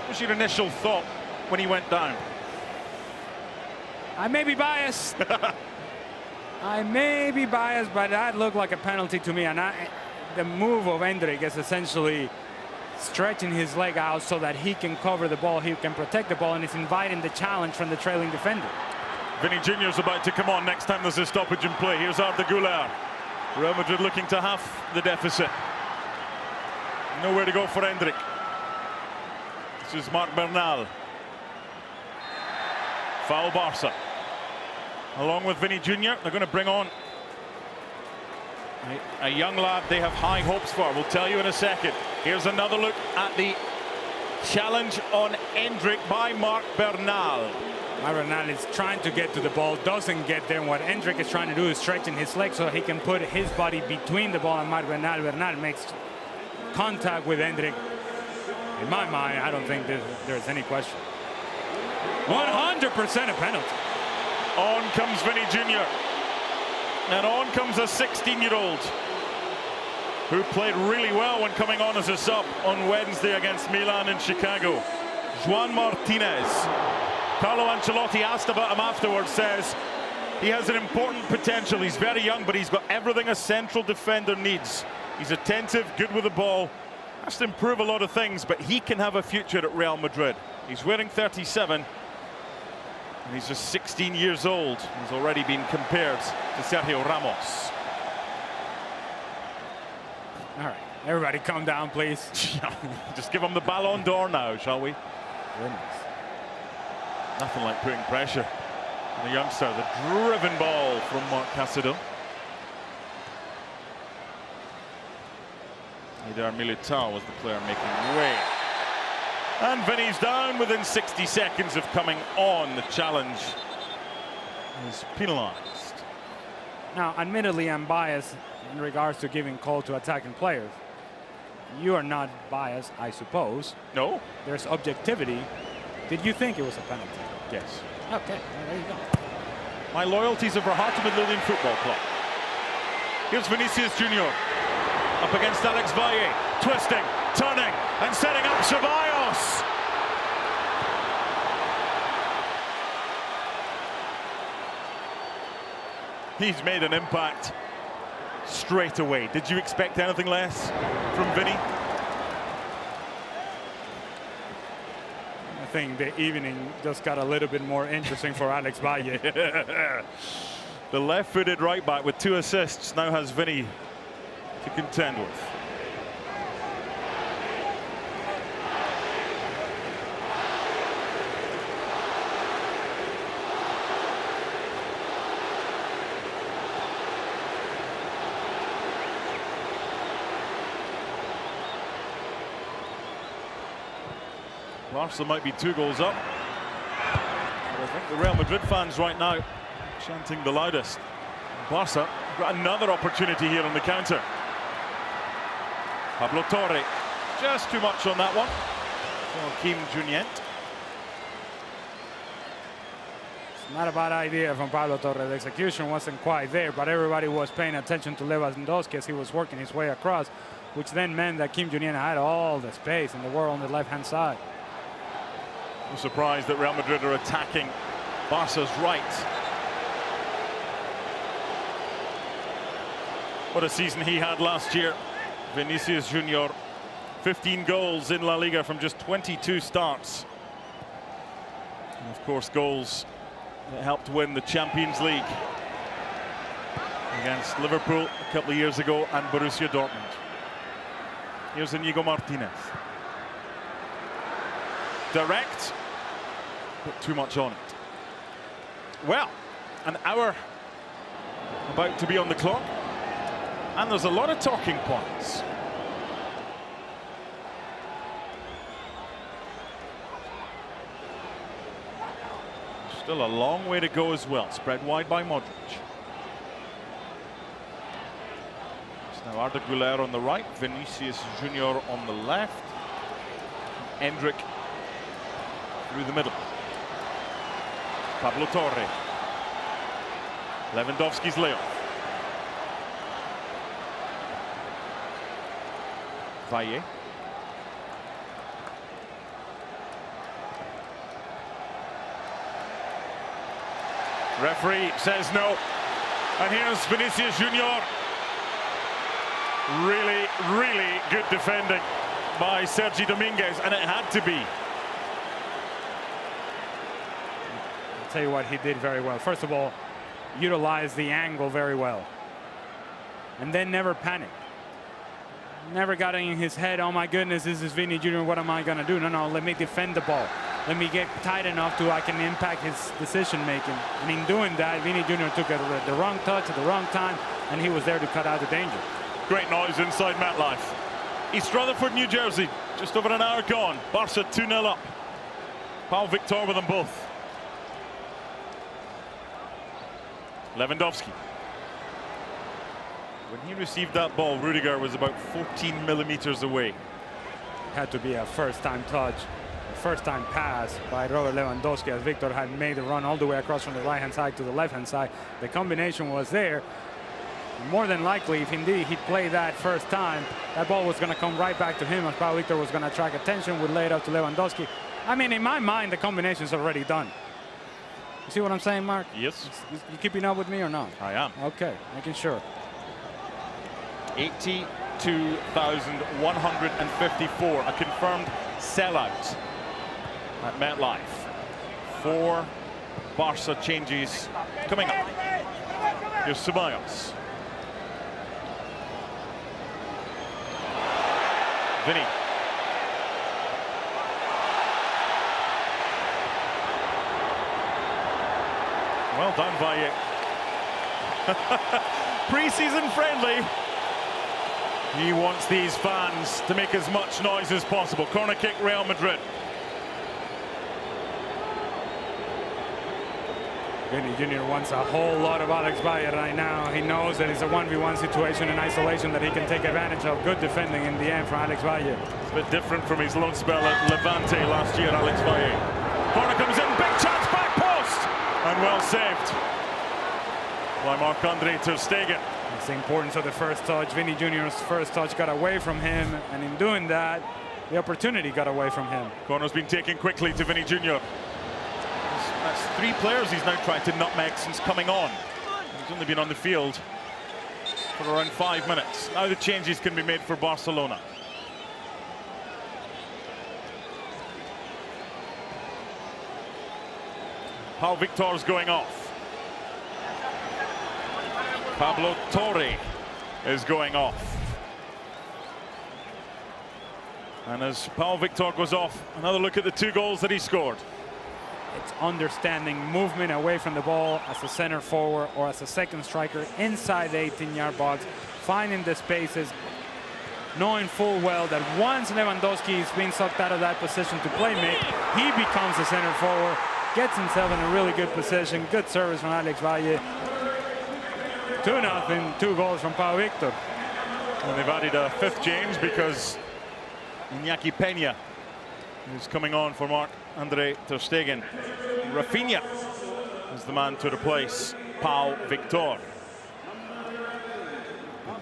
What's your initial thought when he went down? I may be biased. I may be biased, but that looked like a penalty to me. And the move of Hendrik is essentially stretching his leg out so that he can cover the ball, he can protect the ball, and he's inviting the challenge from the trailing defender. Vinny Jr.'s about to come on next time there's a stoppage in play. Here's Arda Güler. Real Madrid looking to half the deficit. Nowhere to go for Hendrik. This is Marc Bernal. Foul Barca. Along with Vinny Jr., they're going to bring on a young lad they have high hopes for. We'll tell you in a second. Here's another look at the challenge on Hendrik by Marc Bernal. Marc Bernal is trying to get to the ball, doesn't get there. What Hendrik is trying to do is stretching his leg so he can put his body between the ball and Marc Bernal. Bernal makes contact with Hendrik. In my mind, I don't think there's any question. 100% a penalty. On comes Vinny Jr. And on comes a 16-year-old who played really well when coming on as a sub on Wednesday against Milan in Chicago. Juan Martinez. Carlo Ancelotti, asked about him afterwards, says he has an important potential. He's very young, but he's got everything a central defender needs. He's attentive, good with the ball. Has to improve a lot of things, but he can have a future at Real Madrid. He's wearing 37, and he's just 16 years old. He's already been compared to Sergio Ramos. All right, everybody calm down, please. Just give him the Ballon d'Or now, shall we? Goodness. Nothing like putting pressure on the youngster. The driven ball from Marc Casado. Eder Militao was the player making way. And Vinny's down within 60 seconds of coming on. The challenge is penalized. Now, admittedly, I'm biased in regards to giving call to attacking players. You are not biased, I suppose. No. There's objectivity. Did you think it was a penalty? Yes. Okay, well, there you go. My loyalties are for Heart of Midlothian Football Club. Here's Vinicius Jr. Up against Alex Valle, twisting, turning, and setting up Ceballos. He's made an impact straight away. Did you expect anything less from Vinny? I think the evening just got a little bit more interesting for Alex Valle. The left-footed right-back with 2 assists now has Vinny to contend with. Barca might be 2 goals up. But I think the Real Madrid fans right now chanting the loudest. Barca got another opportunity here on the counter. Pablo Torre, just too much on that one for Kim Junyent. It's not a bad idea from Pablo Torre. The execution wasn't quite there, but everybody was paying attention to Lewandowski as he was working his way across, which then meant that Kim Junyent had all the space in the world on the left-hand side. I'm surprised that Real Madrid are attacking Barca's right. What a season he had last year. Vinicius Jr. 15 goals in La Liga from just 22 starts. And of course, goals that helped win the Champions League against Liverpool a couple of years ago and Borussia Dortmund. Here's Inigo Martinez. Direct, but too much on it. Well, an hour about to be on the clock, and there's a lot of talking points. Still a long way to go as well. Spread wide by Modric. It's now Arda Güler on the right, Vinicius Junior on the left, Endrick through the middle. Pablo Torre. Lewandowski's layoff. Valle. Referee says no. And here's Vinicius Junior. Really, really good defending by Sergi Dominguez, and it had to be. I'll tell you what, he did very well. First of all, utilized the angle very well. And then never panicked. Never got in his head, oh my goodness, this is Vini Jr., what am I going to do? No, let me defend the ball. Let me get tight enough to I can impact his decision making. And in doing that, Vini Jr. took the wrong touch at the wrong time, and he was there to cut out the danger. Great noise inside MetLife. East Rutherford, New Jersey, just over an hour gone. Barca 2-0 up. Pau Victor with them both. Lewandowski. When he received that ball, Rudiger was about 14 millimeters away. Had to be a first-time touch, a first-time pass by Robert Lewandowski, as Victor had made the run all the way across from the right-hand side to the left-hand side. The combination was there. More than likely, if indeed he'd played that first time, that ball was going to come right back to him, as Pau Victor was going to attract attention, would lay it up to Lewandowski. I mean, in my mind, the combination's already done. You see what I'm saying, Mark? Yes. You keeping up with me or not? I am. Okay, making sure. 82,154, a confirmed sellout at MetLife. 4 Barca changes coming up. Here's Ceballos. Vinny. Well done, Valle. Pre-season friendly. He wants these fans to make as much noise as possible. Corner kick, Real Madrid. Vini Jr. wants a whole lot of Alex Valle right now. He knows that it's a 1v1 situation in isolation that he can take advantage of. Good defending in the end from Alex Valle. It's a bit different from his loan spell at Levante last year, Alex Valle. Corner comes in, big chance, back post! And well saved by Marc-Andre ter Stegen. It's the importance of the first touch. Vini Jr.'s first touch got away from him, and in doing that, the opportunity got away from him. Corner's been taken quickly to Vini Jr. That's 3 players he's now tried to nutmeg since coming on. He's only been on the field for around 5 minutes. Now the changes can be made for Barcelona. Pau Victor's going off. Pablo Torre is going off. And as Pau Victor goes off, another look at the 2 goals that he scored. It's understanding movement away from the ball as a center forward or as a second striker inside the 18-yard box, finding the spaces, knowing full well that once Lewandowski is being sucked out of that position to play make, he becomes a center forward, gets himself in a really good position. Good service from Alex Valle. 2-0, 2 goals from Pau Victor. And they've added a 5th change because Iñaki Peña is coming on for Marc-Andre ter Stegen. Rafinha is the man to replace Pau Victor.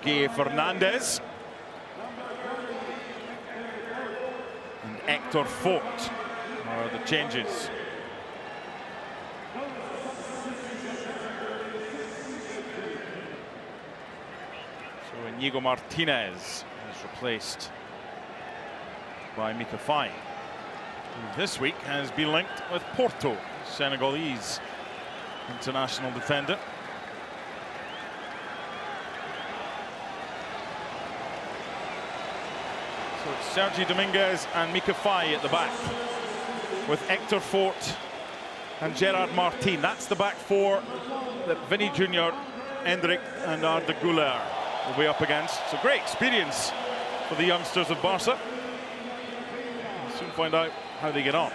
Guy Fernandez and Hector Fort are the changes. So Inigo Martinez is replaced by Mika Faye, who this week has been linked with Porto. Senegalese international defender. So it's Sergi Dominguez and Mika Faye at the back, with Hector Fort and Gerard Martin. That's the back four that Vinny Jr., Endrick and Arda Güler will be up against. So great experience for the youngsters of Barca. We'll soon find out how they get on.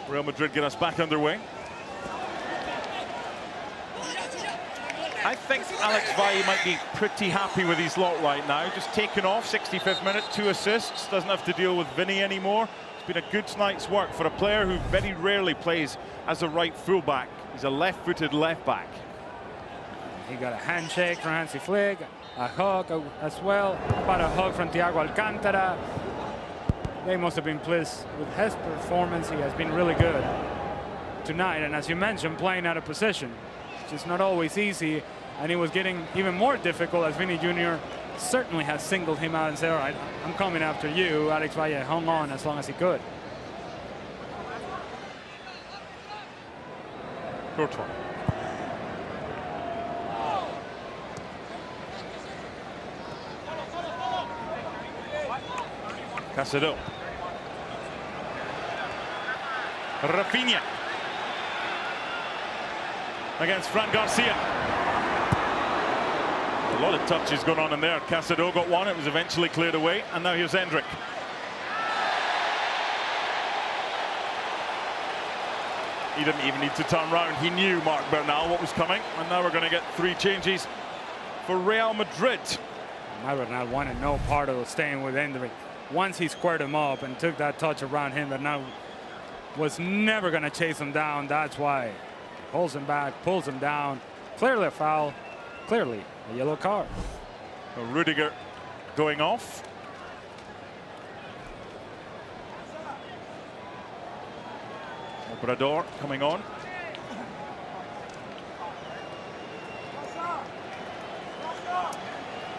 Real Madrid get us back underway. I think Alex Valle might be pretty happy with his lot right now. Just taken off, 65th minute, 2 assists. Doesn't have to deal with Vinny anymore. It's been a good night's work for a player who very rarely plays as a right fullback. He's a left-footed left-back. He got a handshake from Hansi Flick, a hug as well, but a hug from Thiago Alcantara. They must have been pleased with his performance. He has been really good tonight, and as you mentioned, playing out of position. It's just not always easy, and it was getting even more difficult as Vinny Jr. certainly has singled him out and said, all right, I'm coming after you. Alex Valle hung on as long as he could. Courtois. Caicedo. Rafinha against Fran Garcia. A lot of touches going on in there. Caicedo got one. It was eventually cleared away. And now here's Endrick. He didn't even need to turn round. He knew Marc Bernal what was coming. And now we're going to get 3 changes for Real Madrid. Marc Bernal wanted no part of staying with Endrick. Once he squared him up and took that touch around him, Bernal was never going to chase him down. That's why he pulls him back, pulls him down. Clearly a foul, clearly a yellow card. So Rudiger going off. Obrador coming on.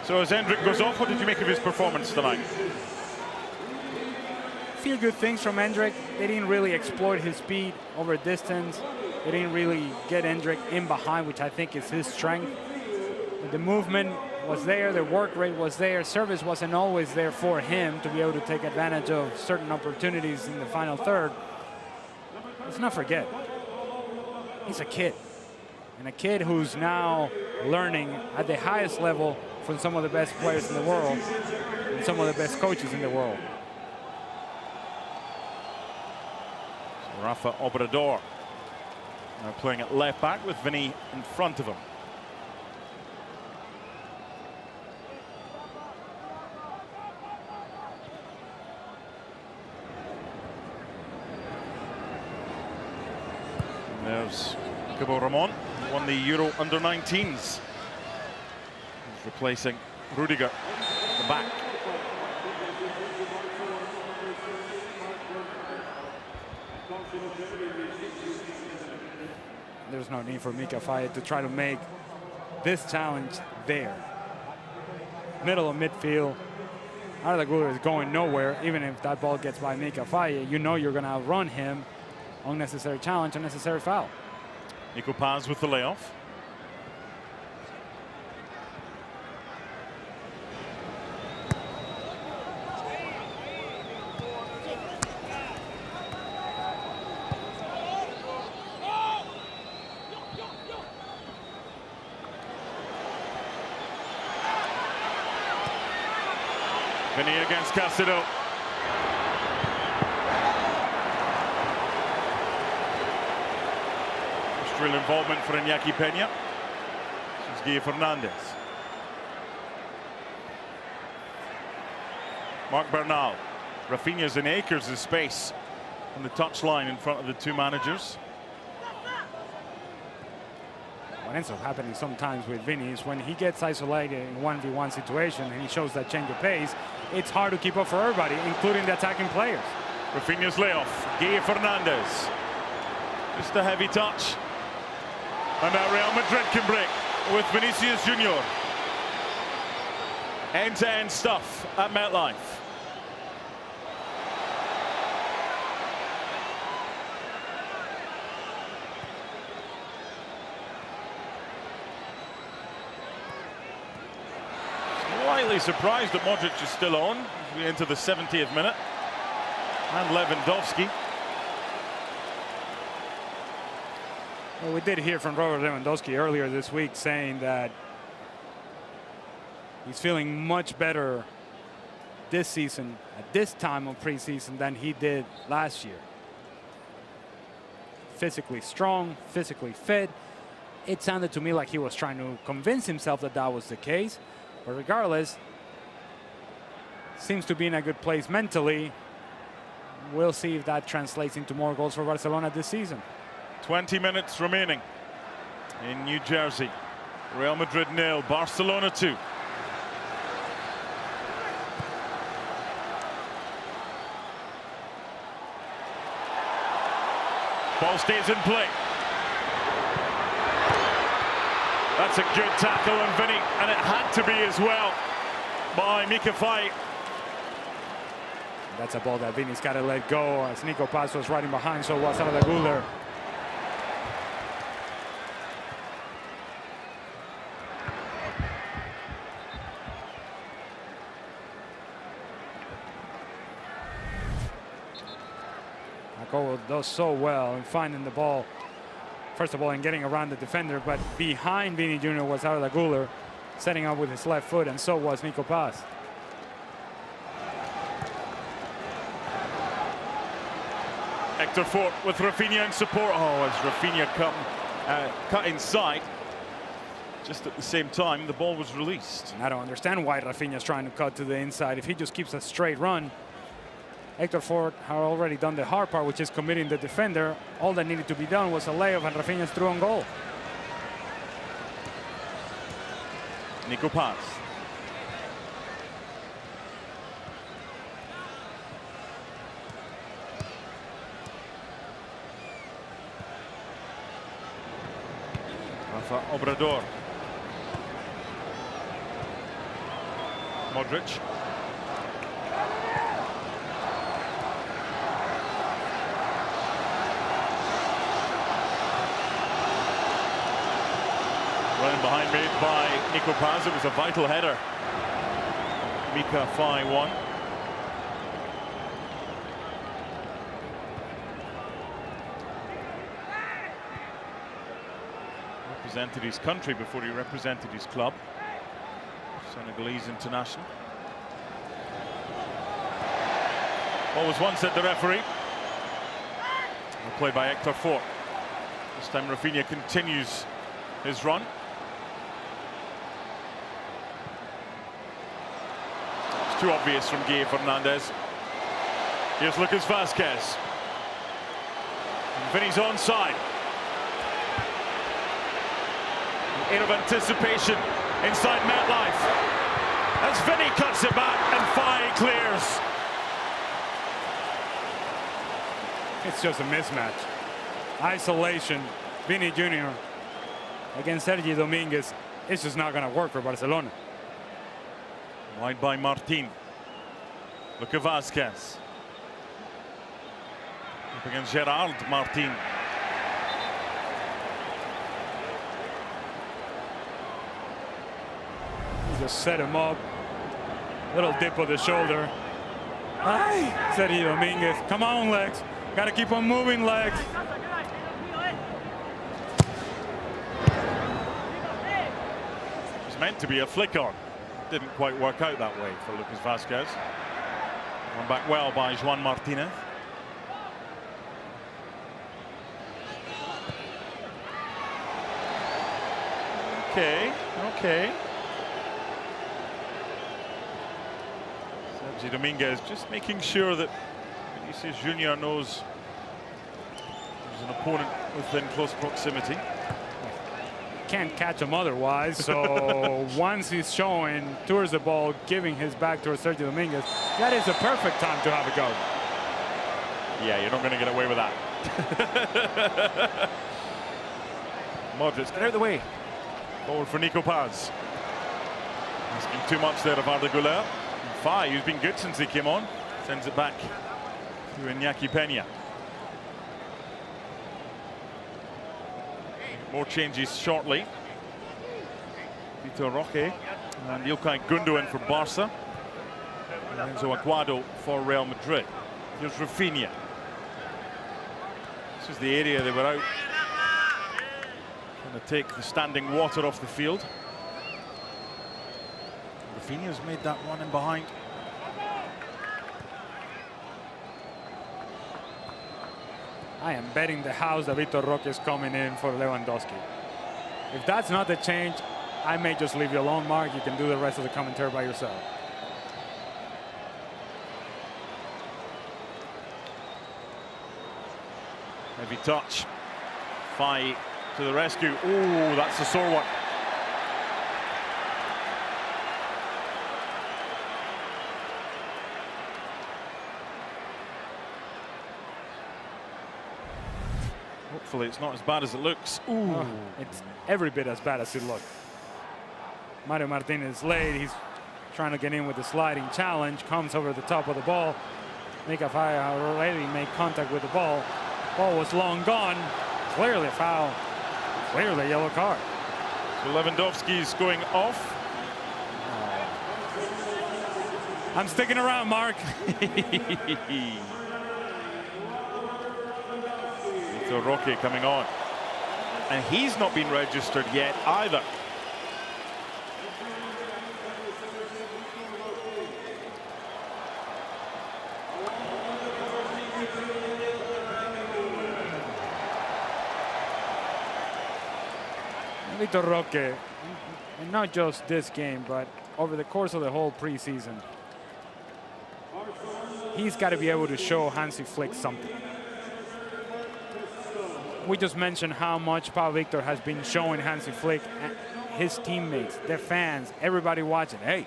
So as Endrick goes off, what did you make of his performance tonight? Few good things from Endrick. They didn't really exploit his speed over distance. They didn't really get Endrick in behind, which I think is his strength. But the movement was there, the work rate was there. Service wasn't always there for him to be able to take advantage of certain opportunities in the final third. Let's not forget, he's a kid. And a kid who's now learning at the highest level from some of the best players in the world and some of the best coaches in the world. Rafa Obrador now playing at left back with Vinny in front of him. And there's Cabo Ramon, who won the Euro under-19s. He's replacing Rudiger at the back. There's no need for Mika Faye to try to make this challenge there. Middle of midfield. Arda Güler is going nowhere. Even if that ball gets by Mika Faye, you know you're going to outrun him. Unnecessary challenge, unnecessary foul. Nico Paz with the layoff. Vinny against Caicedo. First real involvement for Iñaki Peña. This is Guille Fernandez. Marc Bernal. Rafinha's in acres of space on the touchline in front of the 2 managers. What ends up happening sometimes with Vinny is when he gets isolated in 1v1 situation and he shows that change of pace, it's hard to keep up for everybody, including the attacking players. Rafinha's layoff. Guille Fernandez. Just a heavy touch. And now Real Madrid can break with Vinicius Jr. End-to-end stuff at MetLife. slightly surprised that Modric is still on as we enter the 70th minute. And Lewandowski. Well, we did hear from Robert Lewandowski earlier this week saying that he's feeling much better this season at this time of preseason than he did last year. Physically strong, physically fit. It sounded to me like he was trying to convince himself that that was the case. But regardless, seems to be in a good place mentally. We'll see if that translates into more goals for Barcelona this season. 20 minutes remaining in New Jersey. Real Madrid 0, Barcelona 2. Ball stays in play. That's a good tackle on Vinny, and it had to be as well by Mika Fai. That's a ball that Vinny's got to let go as Nico Paz was riding behind, so was Arda Güler. Jacobo does so well in finding the ball, first of all, in getting around the defender, but behind Vini Jr. was Arda Güler, setting up with his left foot, and so was Nico Paz. Hector Fort with Rafinha in support. Oh, as Rafinha cut inside. Just at the same time, the ball was released. And I don't understand why Rafinha's trying to cut to the inside. If he just keeps a straight run, Hector Fort had already done the hard part, which is committing the defender. All that needed to be done was a layup, and Rafinha's through on goal. Nico Paz. Rafa Obrador. Modric. Running behind made by Nico Paz. It was a vital header. Mika Fai won. Represented his country before he represented his club. Senegalese international. Ball was once at the referee. Played by Hector Fort. This time Rafinha continues his run. It's too obvious from Guy Fernandez. Here's Lucas Vazquez. And Vinny's onside. Air of anticipation inside MetLife. As Vinny cuts it back and Fai clears. It's just a mismatch. Isolation, Vinny Jr. against Sergi Dominguez. It's just not going to work for Barcelona. Wide by Martin. Look at Vazquez. Up against Gerard Martin. He just set him up. Little dip of the shoulder. Ay, Sergi Dominguez. Come on, legs. Got to keep on moving, legs. It was meant to be a flick on. Didn't quite work out that way for Lucas Vazquez. Won back well by Juan Martinez. Okay. Sergi Dominguez just making sure that Vinicius Junior knows there's an opponent within close proximity. Can't catch him otherwise, so once he's showing towards the ball, giving his back towards Sergio Dominguez, that is a perfect time to have a go. Yeah, you're not going to get away with that. Modric, get out of the way. Forward for Nico Paz. Asking too much there of Arda Güler. Fai, who's been good since he came on, sends it back to Iñaki Peña. More changes shortly. Vitor Roque And Ilkay Gundogan for Barca. And Enzo Aguado for Real Madrid. Here's Rafinha. This is the area they were out. Trying to take the standing water off the field. Rafinha's made that run in behind. I am betting the house that Vitor Roque is coming in for Lewandowski. If that's not the change, I may just leave you alone, Mark. You can do the rest of the commentary by yourself. Heavy touch. Fai to the rescue. Oh, that's a sore one. Hopefully it's not as bad as it looks. Ooh. Oh, it's every bit as bad as it looks. Mario Martinez late. He's trying to get in with the sliding challenge. Comes over the top of the ball. Mika Fai already made contact with the ball. Ball was long gone. Clearly a foul. Clearly a yellow card. So Lewandowski's going off. I'm sticking around, Mark. So Roque coming on. And he's not been registered yet either. Vitor Roque, and not just this game, but over the course of the whole preseason, he's got to be able to show Hansi Flick something. We just mentioned how much Pau Victor has been showing Hansi Flick, his teammates, the fans, everybody watching. Hey,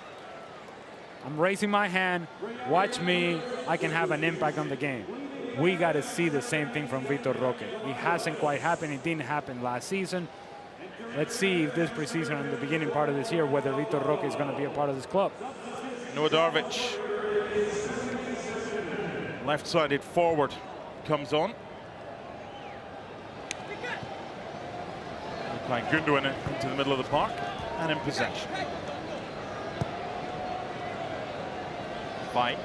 I'm raising my hand. Watch me. I can have an impact on the game. We got to see the same thing from Vitor Roque. It hasn't quite happened. It didn't happen last season. Let's see if this preseason and the beginning part of this year, whether Vitor Roque is going to be a part of this club. Noah Darvic, left-sided forward, comes on. Playing Gundogan into the middle of the park and in possession. Fight.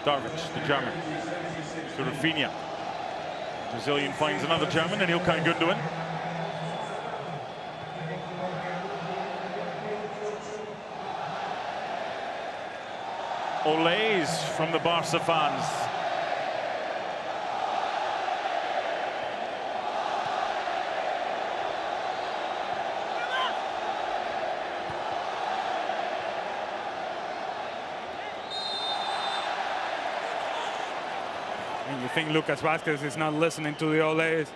Darvic, the German, to Rafinha. Brazilian finds another German and Ilkay Gundogan. Olays from the Barca fans. And you think Lucas Vázquez is not listening to the Olays?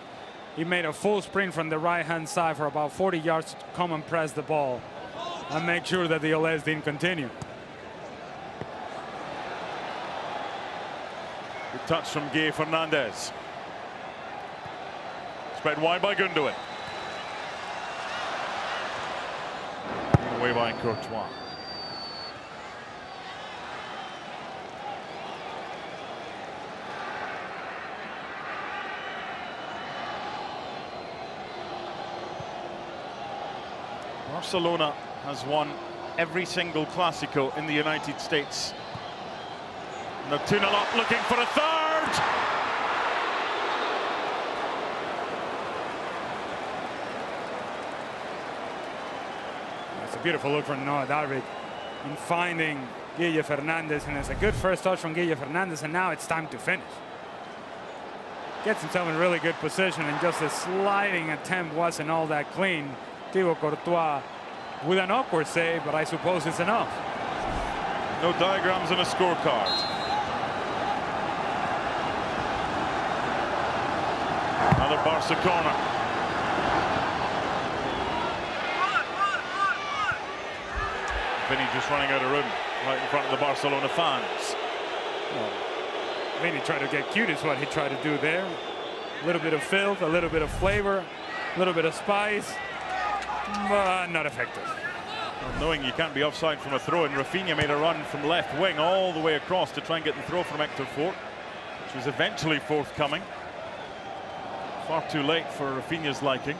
He made a full sprint from the right-hand side for about 40 yards to come and press the ball and make sure that the Olays didn't continue. Good touch from Guy Fernandez. Spread wide by Gundogan. Away by Courtois. Barcelona has won every single Clásico in the United States. And they're 2-0 up, looking for a third. It's a beautiful look from Noah Darvic in finding Guille Fernandez, and it's a good first touch from Guille Fernandez, and now it's time to finish. Gets himself in really good position, and just a sliding attempt wasn't all that clean. Thibaut Courtois with an awkward save, but I suppose it's enough. No diagrams on a scorecard. Another Barca corner. Vinny just running out of room right in front of the Barcelona fans. Well, Vinny tried to get cute is what he tried to do there. A little bit of filth, a little bit of flavor, a little bit of spice, but not effective. Well, knowing you can't be offside from a throw, and Rafinha made a run from left wing all the way across to try and get the throw from Hector Fort, which was eventually forthcoming. Far too late for Rafinha's liking.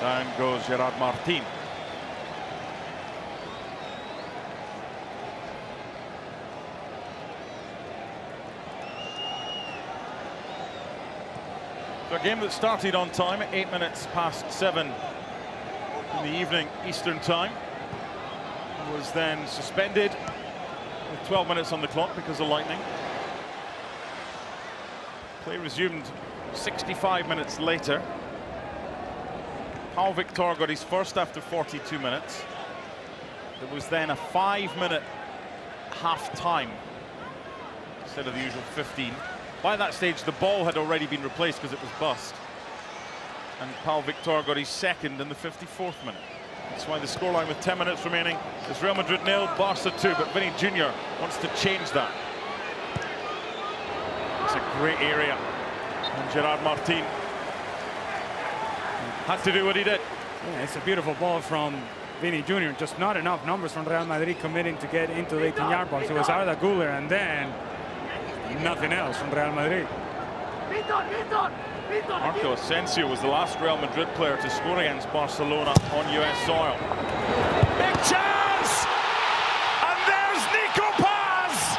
Down goes Gerard Martin. So a game that started on time at 8 minutes past 7 in the evening Eastern time was then suspended with 12 minutes on the clock because of lightning. Play resumed 65 minutes later. Pau Victor got his first after 42 minutes. There was then a 5-minute half-time instead of the usual 15. By that stage, the ball had already been replaced because it was bust. And Pau Victor got his second in the 54th minute. That's why the scoreline with 10 minutes remaining is Real Madrid 0, Barca 2, but Vinny Jr. wants to change that. It's a great area. And Gerard Martin had to do what he did. Yeah, it's a beautiful ball from Vinny Jr. Just not enough numbers from Real Madrid committing to get into the 18-yard box. It was Arda Güler and then nothing else from Real Madrid. Marco Asensio was the last Real Madrid player to score against Barcelona on US soil. Big chance! And there's Nico Paz!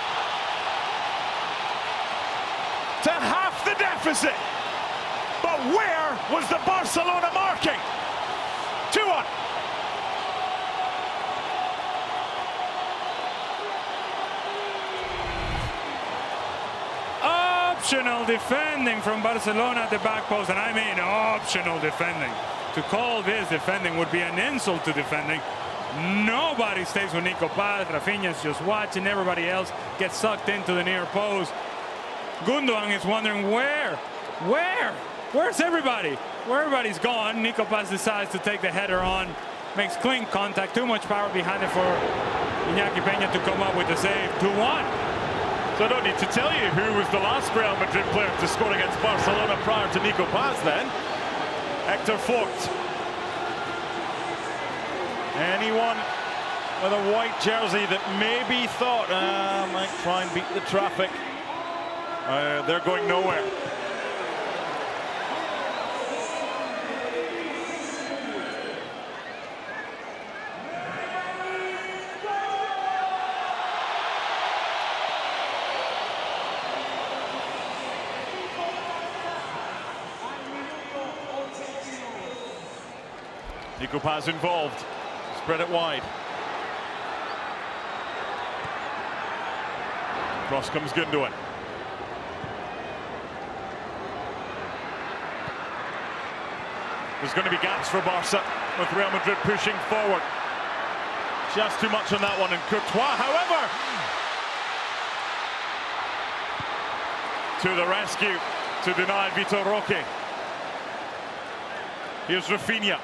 To half the deficit. But where was the Barcelona marking? 2-1. Optional defending from Barcelona at the back post, and I mean optional defending. To call this defending would be an insult to defending. Nobody stays with Nico Paz. Rafinha's just watching. Everybody else gets sucked into the near post. Gundogan is wondering where's everybody? Where everybody's gone. Nico Paz decides to take the header on, makes clean contact, too much power behind it for Iñaki Peña to come up with the save. 2-1. So I don't need to tell you who was the last Real Madrid player to score against Barcelona prior to Nico Paz then. Hector Fort. Anyone with a white jersey that maybe thought, might try and beat the traffic. They're going nowhere. Nico Paz involved. Spread it wide. Cross comes Gundogan. There's going to be gaps for Barca with Real Madrid pushing forward. Just too much on that one, and Courtois, however, to the rescue to deny Vitor Roque. Here's Rafinha.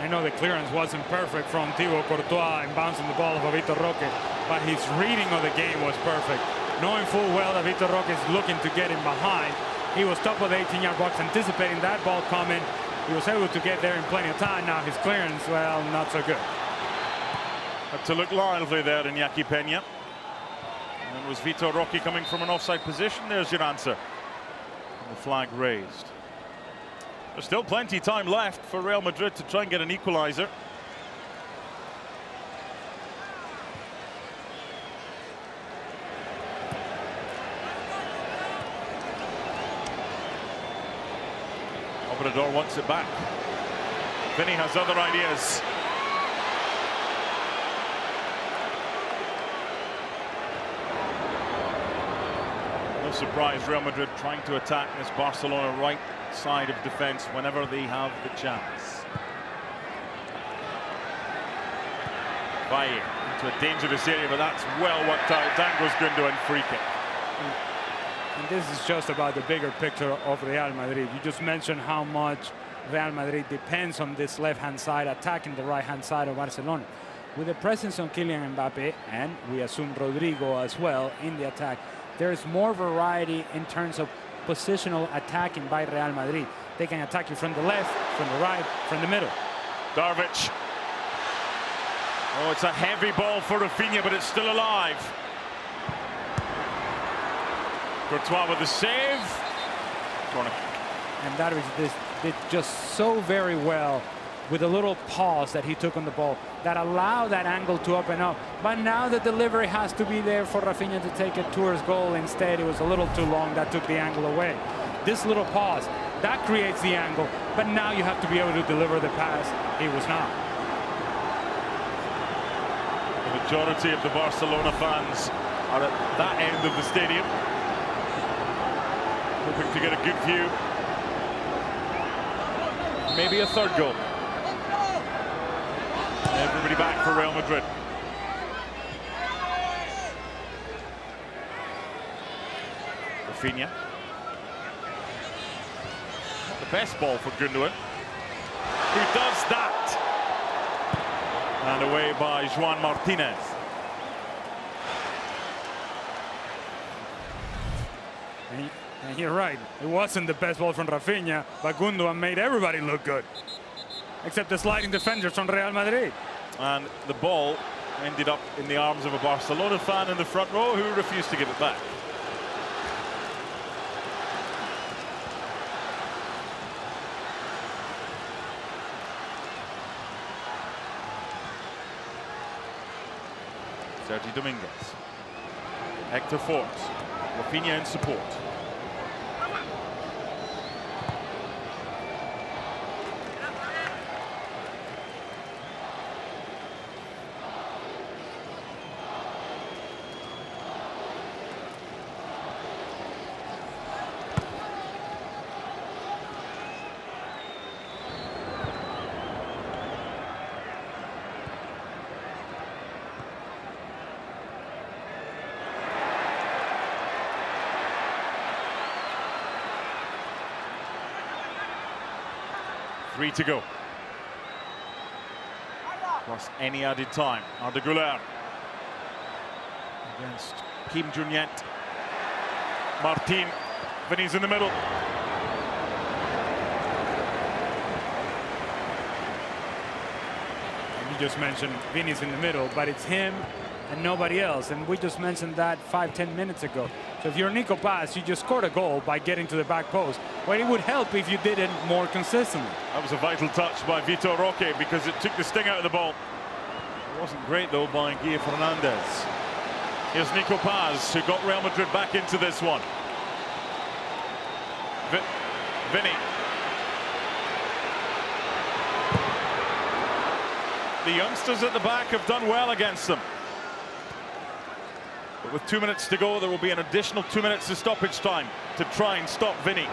I know the clearance wasn't perfect from Thibaut Courtois in bouncing the ball of Vitor Roque, but his reading of the game was perfect. Knowing full well that Vitor Roque is looking to get him behind, he was top of the 18-yard box, anticipating that ball coming. He was able to get there in plenty of time. Now his clearance, well, not so good. Had to look lively there, Iñaki Peña. And was Vitor Roque coming from an offside position? There's your answer. And the flag raised. There's still plenty of time left for Real Madrid to try and get an equaliser. Obrador wants it back. Vinny has other ideas. No surprise, Real Madrid trying to attack this Barcelona right side of defense whenever they have the chance. Valle into a dangerous area, but that's well worked out. Down goes Gundogan, free kick. And this is just about the bigger picture of Real Madrid. You just mentioned how much Real Madrid depends on this left-hand side, attacking the right-hand side of Barcelona. with the presence of Kylian Mbappe, and we assume Rodrigo as well in the attack, there's more variety in terms of positional attacking by Real Madrid. They can attack you from the left, from the right, from the middle. Darvic. Oh, it's a heavy ball for Rafinha, but it's still alive. Courtois with the save. Corner. And Darvic did just so very well with a little pause that he took on the ball that allowed that angle to open up. But now the delivery has to be there for Rafinha to take it towards goal. Instead, it was a little too long. That took the angle away. This little pause, that creates the angle. But now you have to be able to deliver the pass. He was not. The majority of the Barcelona fans are at that end of the stadium, hoping to get a good view. Maybe a third goal. Everybody back for Real Madrid. Rafinha. Not the best ball for Gundogan, who does that. And away by Juan Martinez. And you're right. It wasn't the best ball from Rafinha, but Gundogan made everybody look good, except the sliding defenders from Real Madrid. And the ball ended up in the arms of a Barcelona fan in the front row who refused to give it back. Sergi Dominguez. Hector Fort. Rafinha in support. Three to go. Plus any added time. Arda Güler against Kim Jun-yet. Martin. Vinny's in the middle. You just mentioned Vinny's in the middle, but it's him and nobody else. And we just mentioned that 5-10 minutes ago. So if you're Nico Paz, you just scored a goal by getting to the back post. Well, it would help if you did it more consistently. That was a vital touch by Vitor Roque because it took the sting out of the ball. It wasn't great though by Guille Fernandez. Here's Nico Paz, who got Real Madrid back into this one. Vinny. The youngsters at the back have done well against them. But with 2 minutes to go, there will be an additional 2 minutes of stoppage time to try and stop Vinny.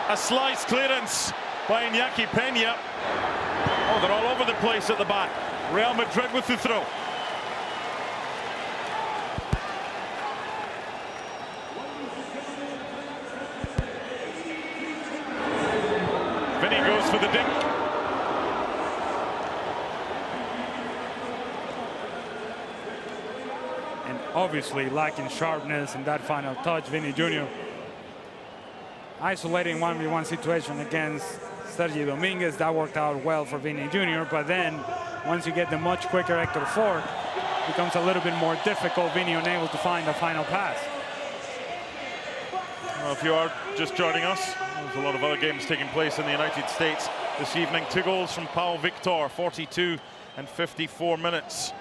A slice clearance by Iñaki Peña. Oh, they're all over the place at the back. Real Madrid with the throw. Vinny goes for the dink. And obviously lacking sharpness in that final touch, Vinny Jr. isolating 1v1 situation against Sergi Dominguez. That worked out well for Vinny Jr. But then once you get the much quicker Hector Fort, it becomes a little bit more difficult. Vinny unable to find the final pass. Well, if you are just joining us, there's a lot of other games taking place in the United States this evening. 2 goals from Pau Victor, 42 and 54 minutes.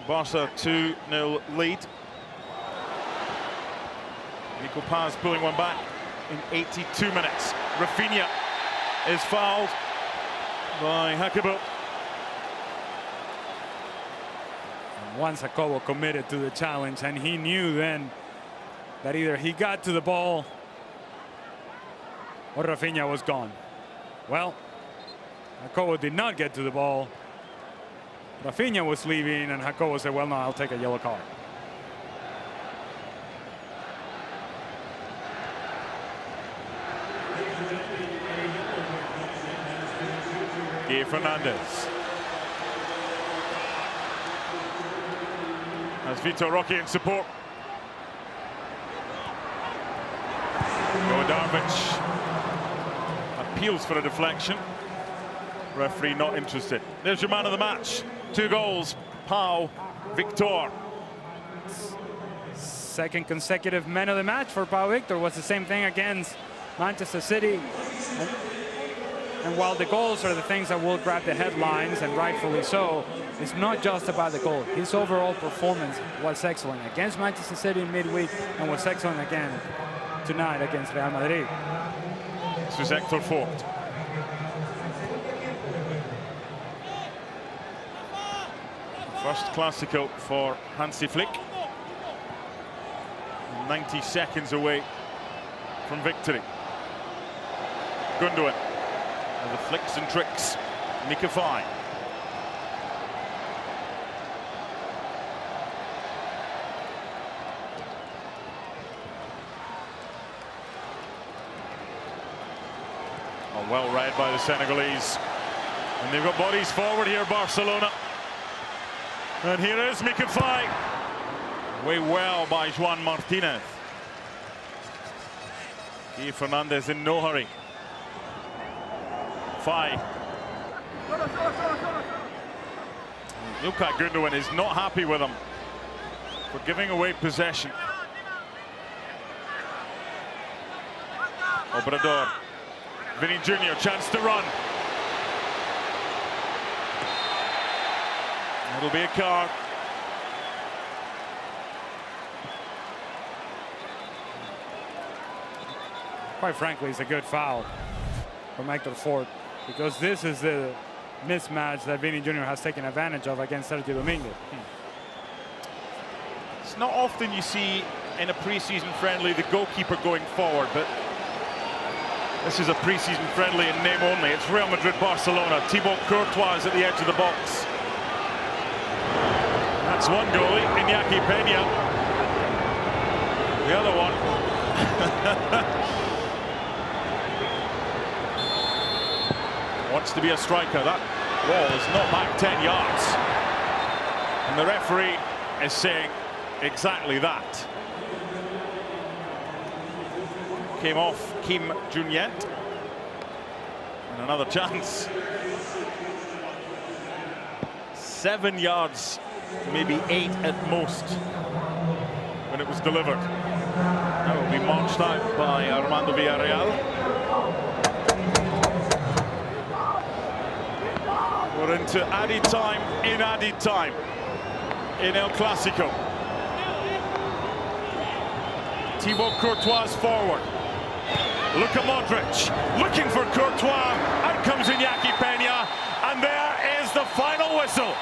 Barca 2-0 lead. Nico Paz pulling one back in 82 minutes. Rafinha is fouled by Hakebo. Once Jacobo committed to the challenge, and he knew then that either he got to the ball or Rafinha was gone. Well, Jacobo did not get to the ball. Rafinha was leaving, and Jacobo said, well, no, I'll take a yellow card. Guille Fernandez. Vitor Roque in support. Darvic appeals for a deflection. Referee not interested. There's your man of the match. 2 goals, Pau Victor. Second consecutive man of the match for Pau Victor. Was the same thing against Manchester City. And while the goals are the things that will grab the headlines, and rightfully so, it's not just about the goal. His overall performance was excellent against Manchester City in midweek, and was excellent again tonight against Real Madrid. This is Hector Fort. First Clásico for Hansi Flick. 90 seconds away from victory. Gundogan with the flicks and tricks. Mika Fai. Oh, well read by the Senegalese. And they've got bodies forward here, Barcelona. And here is Mika Fai. Way well by Juan Martinez. Guy Fernandez in no hurry. Fai. Ilkay Gundogan is not happy with him for giving away possession. Obrador. Vinny Jr. chance to run. It'll be a card. Quite frankly, it's a good foul from Hector Fort, because this is the mismatch that Vinny Jr. has taken advantage of against Sergio Dominguez. It's not often you see in a preseason friendly the goalkeeper going forward, but this is a preseason friendly in name only. It's Real Madrid-Barcelona. Thibaut Courtois is at the edge of the box. That's one goalie, Iñaki Peña. The other one. Wants to be a striker. That wall is not back 10 yards. And the referee is saying exactly that. Came off Kim Junyent. And another chance. 7 yards, maybe 8 at most, when it was delivered. That will be marched out by Armando Villarreal. We're into added time in added time in El Clásico. Thibaut Courtois forward. Luka Modric looking for Courtois. Out comes Iñaki Peña, and there is the final whistle.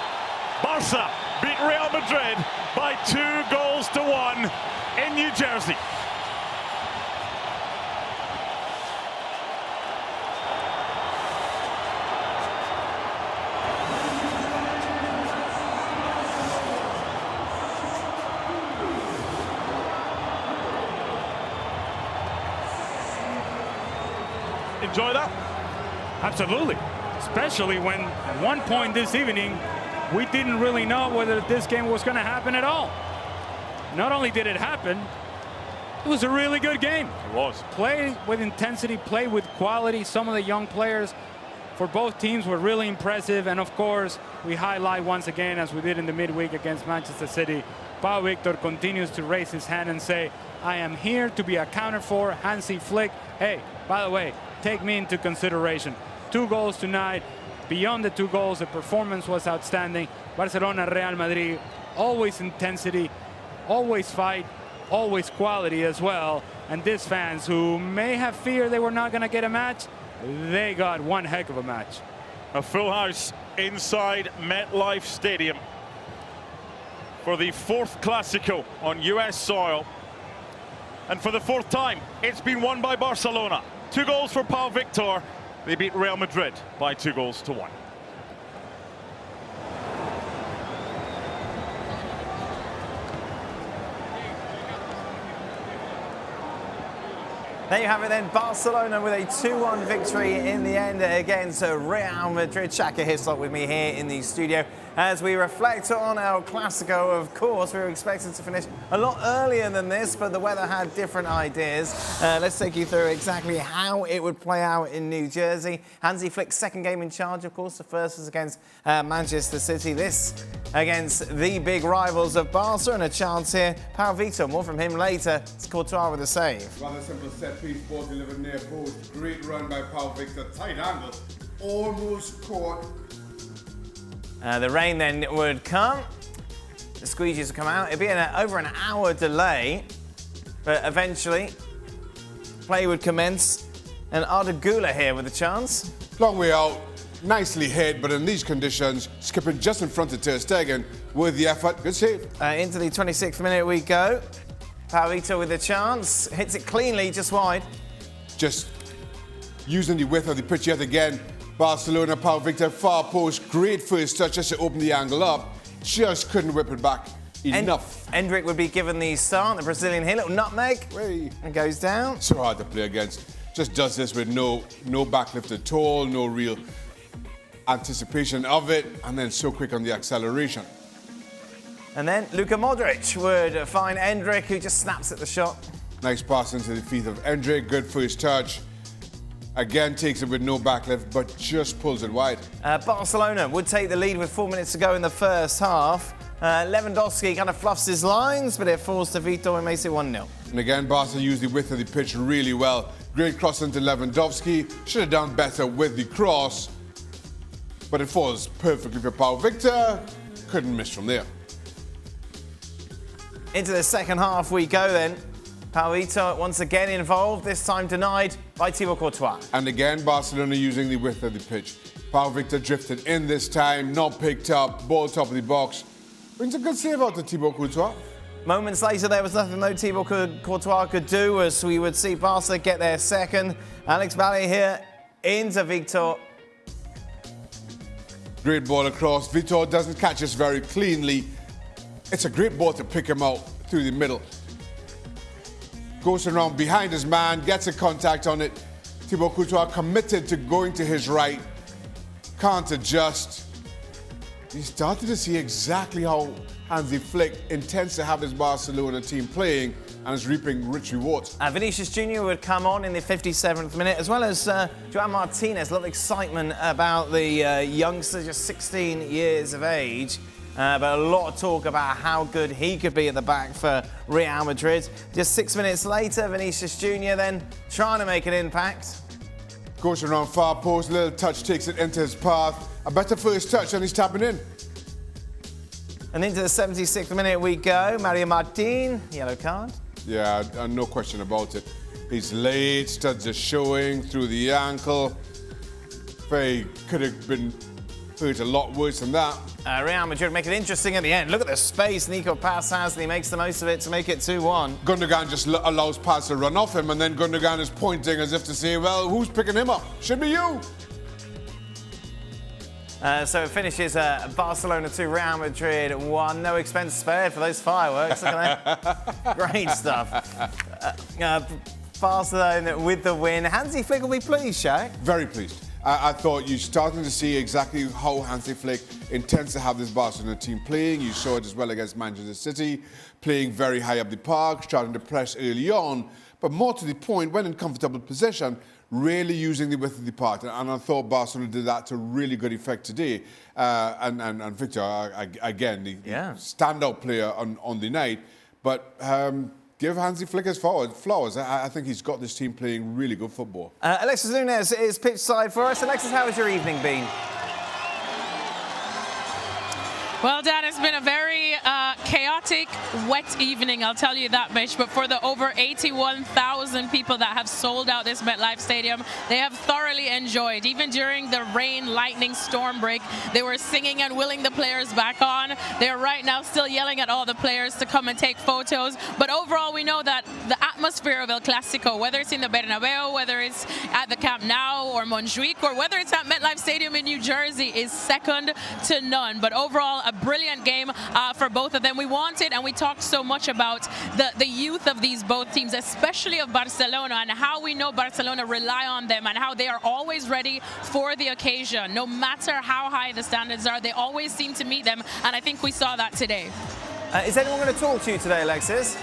Barca beat Real Madrid by 2-1 in New Jersey. Enjoy that? Absolutely. Especially when at one point this evening we didn't really know whether this game was going to happen at all. Not only did it happen, it was a really good game. It was. Play with intensity, play with quality. Some of the young players for both teams were really impressive. And of course, we highlight once again, as we did in the midweek against Manchester City, Pau Victor continues to raise his hand and say, I am here to be accounted for. Hansi Flick, hey, by the way, take me into consideration. 2 goals tonight. Beyond the 2 goals, the performance was outstanding. Barcelona, Real Madrid, always intensity, always fight, always quality as well. And these fans who may have feared they were not going to get a match, they got one heck of a match. A full house inside MetLife Stadium for the 4th Clásico on US soil. And for the 4th time, it's been won by Barcelona. 2 goals for Pau Victor. They beat Real Madrid by 2-1. There you have it then, Barcelona with a 2-1 victory in the end against Real Madrid. Shaka Hislop with me here in the studio as we reflect on El Clasico. Of course, we were expected to finish a lot earlier than this, but the weather had different ideas. Let's take you through exactly how it would play out in New Jersey. Hansi Flick's second game in charge, of course. The first was against Manchester City. This against the big rivals of Barca, and a chance here. Pau Vitor, more from him later. It's Courtois with a save. Rather simple set-piece ball delivered near post. Great run by Pau Victor. Tight angle. Almost caught. The rain then would come. The squeegees would come out. It'd be over an hour delay, but eventually play would commence. And Arda Güler here with a chance. Long way out. Nicely hit, but in these conditions, skipping just in front of Ter Stegen. Worth the effort. Good save. Into the 26th minute we go. Pau Vitor with a chance. Hits it cleanly, just wide. Just using the width of the pitch yet again. Barcelona, Pau Victor, far post. Great first touch just to open the angle up. Just couldn't whip it back enough. Endrick would be given the start. The Brazilian here, little nutmeg. Hey. And goes down. So hard to play against. Just does this with no backlift at all, no real anticipation of it, and then so quick on the acceleration. And then Luka Modric would find Endrick, who just snaps at the shot. Nice pass into the feet of Endrick. Good first touch. Again, takes it with no backlift, but just pulls it wide. Barcelona would take the lead with 4 minutes to go in the first half. Lewandowski kind of fluffs his lines, but it falls to Vitor and makes it 1-0. And again, Barca used the width of the pitch really well. Great cross into Lewandowski. Should have done better with the cross, but it falls perfectly for Pau Victor. Couldn't miss from there. Into the second half we go then. Pau Vitor once again involved, this time denied by Thibaut Courtois. And again, Barcelona using the width of the pitch. Pau Victor drifted in this time, not picked up, ball top of the box. Brings a good save out to Thibaut Courtois. Moments later, there was nothing though Thibaut Courtois could do, as we would see Barca get their second. Alex Bally here into Victor. Great ball across. Vitor doesn't catch us very cleanly. It's a great ball to pick him out through the middle. Goes around behind his man, gets a contact on it. Thibaut Courtois committed to going to his right. Can't adjust. He started to see exactly how Hansi Flick intends to have his Barcelona team playing, and is reaping rich rewards. Vinicius Jr. would come on in the 57th minute, as well as Joan Martinez. A lot of excitement about the youngster, just 16 years of age. But a lot of talk about how good he could be at the back for Real Madrid. Just 6 minutes later, Vinicius Jr. then trying to make an impact. Goes around far post, little touch takes it into his path. A better first touch and he's tapping in. And into the 76th minute we go. Mario Martin, yellow card. Yeah, no question about it. He's late, studs are showing through the ankle. Could have been hurt a lot worse than that. Real Madrid make it interesting at the end. Look at the space Nico Paz has, and he makes the most of it to make it 2-1. Gundogan just allows Paz to run off him, and then Gundogan is pointing as if to say, well, who's picking him up? Should be you. So it finishes Barcelona 2, Real Madrid 1. No expense spared for those fireworks. Look at that. Great stuff. Barcelona with the win. Hansi Flick will be pleased, Shaq. Very pleased. I thought you're starting to see exactly how Hansi Flick intends to have this Barcelona team playing. You saw it as well against Manchester City, playing very high up the park, starting to press early on, but more to the point, when in comfortable possession, really using the width of the park. And I thought Barcelona did that to really good effect today. And Victor, again, the standout player on the night. But give Hansi Flick his flowers. I think he's got this team playing really good football. Alexis Nunes is pitch side for us. Alexis, how has your evening been? Well, Dan, it's been a very chaotic, wet evening, I'll tell you that much. But for the over 81,000 people that have sold out this MetLife Stadium, they have thoroughly enjoyed. Even during the rain, lightning, storm break, they were singing and willing the players back on. They're right now still yelling at all the players to come and take photos. But overall, we know that the atmosphere atmosphere of El Clasico, whether it's in the Bernabeu, whether it's at the Camp Nou or Montjuic, or whether it's at MetLife Stadium in New Jersey, is second to none. But overall, a brilliant game for both of them. We wanted, and we talked so much about the youth of these both teams, especially of Barcelona, and how we know Barcelona rely on them and how they are always ready for the occasion. No matter how high the standards are, they always seem to meet them, and I think we saw that today. Is anyone going to talk to you today, Alexis?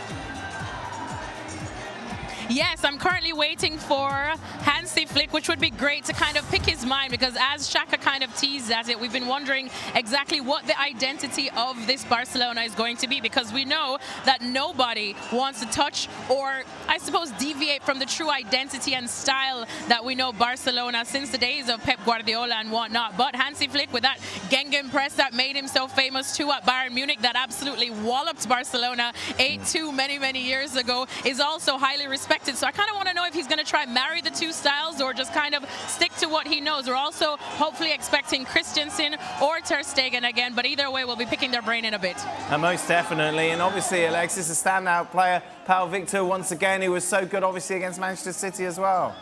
Yes, I'm currently waiting for Hansi Flick, which would be great to kind of pick his mind, because as Shaka kind of teased at it, we've been wondering exactly what the identity of this Barcelona is going to be, because we know that nobody wants to touch or, I suppose, deviate from the true identity and style that we know Barcelona since the days of Pep Guardiola and whatnot. But Hansi Flick, with that Gegenpress that made him so famous too at Bayern Munich, that absolutely walloped Barcelona 8-2 many years ago, is also highly respected. So I kind of want to know if he's going to try and marry the two styles or just kind of stick to what he knows. We're also hopefully expecting Christensen or Ter Stegen again, but either way, we'll be picking their brain in a bit. Most definitely. And obviously, Alexis, a standout player. Pau Victor, once again, he was so good, obviously, against Manchester City as well.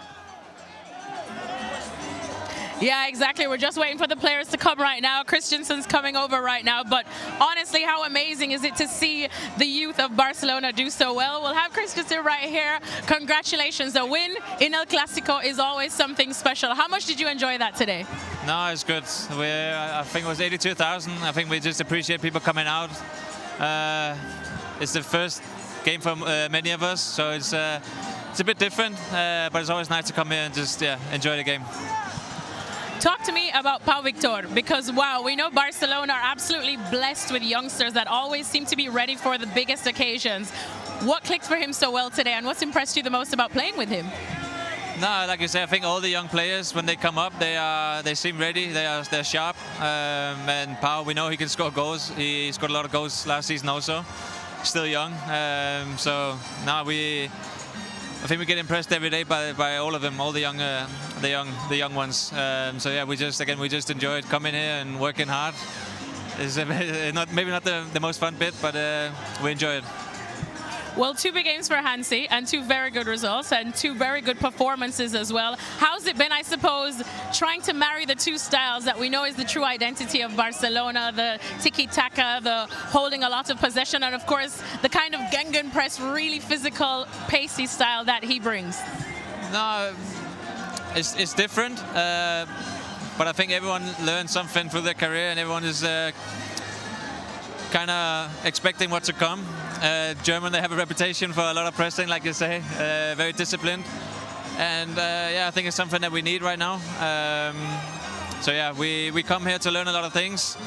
Yeah, exactly. We're just waiting for the players to come right now. Christensen's coming over right now. But honestly, how amazing is it to see the youth of Barcelona do so well? We'll have Christensen right here. Congratulations. A win in El Clasico is always something special. How much did you enjoy that today? No, it's good. I think it was 82,000. I think we just appreciate people coming out. It's the first game for many of us, so it's a bit different. But it's always nice to come here and just enjoy the game. Talk to me about Pau Victor, because, wow, we know Barcelona are absolutely blessed with youngsters that always seem to be ready for the biggest occasions. What clicked for him so well today, and what's impressed you the most about playing with him? No, like you say, I think all the young players, when they come up, they seem ready. They're sharp. And Pau, we know he can score goals. He scored a lot of goals last season also. Still young. So now I think we get impressed every day by all of them, all the young ones. So yeah, we just enjoyed coming here and working hard. It's maybe not the most fun bit, but we enjoy it. Well, 2 big games for Hansi and 2 very good results and 2 very good performances as well. How's it been, I suppose, trying to marry the 2 styles that we know is the true identity of Barcelona, the tiki-taka, the holding a lot of possession, and of course the kind of Gegenpress, really physical, pacey style that he brings? No, it's different, but I think everyone learns something through their career, and everyone is kind of expecting what to come. German, they have a reputation for a lot of pressing, like you say, very disciplined, and yeah, I think it's something that we need right now. So yeah, we come here to learn a lot of things.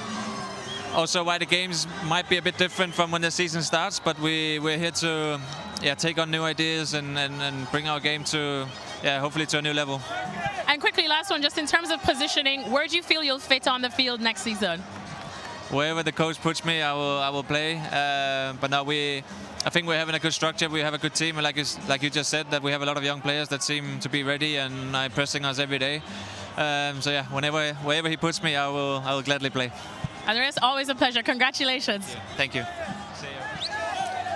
Also, why the games might be a bit different from when the season starts, but we're here to take on new ideas and bring our game to hopefully to a new level. And quickly, last one, just in terms of positioning, where do you feel you'll fit on the field next season? Wherever the coach puts me, I will play. But now I think we're having a good structure. We have a good team, and like you just said, that we have a lot of young players that seem to be ready and are pressing us every day. So yeah, wherever he puts me, I will gladly play. Andreas, always a pleasure. Congratulations. Thank you.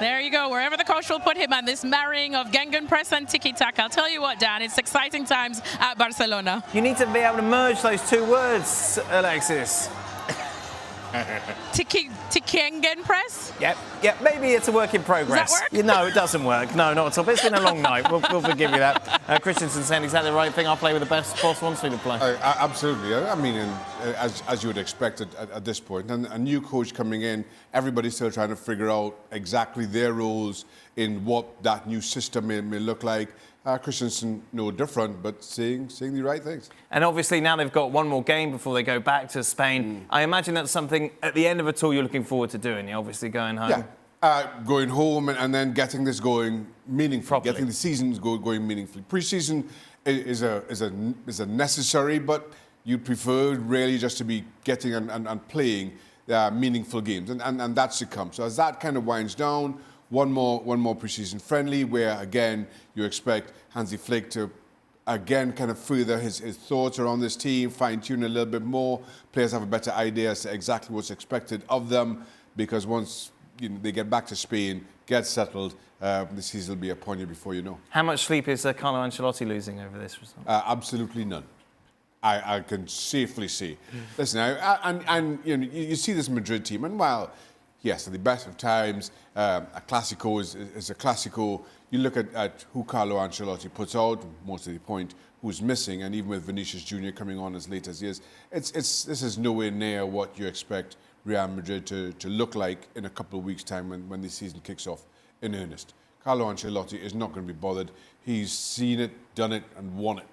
There you go, wherever the coach will put him, and this marrying of Gegenpress and tiki-taka. I'll tell you what, Dan, it's exciting times at Barcelona. You need to be able to merge those 2 words, Alexis. Gegenpress? Yep, maybe it's a work in progress. Does that work? No, it doesn't work. No, not at all. But it's been a long night. We'll forgive you that. Christensen saying exactly the right thing. I'll play with the best boss wants me to play. Absolutely. I mean, as you would expect at this point. And a new coach coming in, everybody's still trying to figure out exactly their roles in what that new system may look like. Christensen, no different, but saying the right things. And obviously now they've got 1 more game before they go back to Spain. I imagine that's something at the end of a tour you're looking forward to doing. You're obviously going home. Yeah, going home and then getting this going meaningfully, Properly. getting the seasons going meaningfully. Pre-season is a necessary, but you'd prefer really just to be getting and playing meaningful games, and that's to come. So as that kind of winds down, one more pre-season friendly, where again you expect Hansi Flick to again kind of further his thoughts around this team, fine-tune a little bit more. Players have a better idea as to exactly what's expected of them, because once they get back to Spain, get settled, the season will be upon you before you know. How much sleep is Carlo Ancelotti losing over this result? Absolutely none. I can safely say. Listen, you know, you see this Madrid team, and while, yes, at the best of times, a Clásico is a Clásico. You look at who Carlo Ancelotti puts out, most of the point, who's missing, and even with Vinicius Jr. coming on as late as he is, this is nowhere near what you expect Real Madrid to look like in a couple of weeks' time when the season kicks off in earnest. Carlo Ancelotti is not going to be bothered. He's seen it, done it, and won it.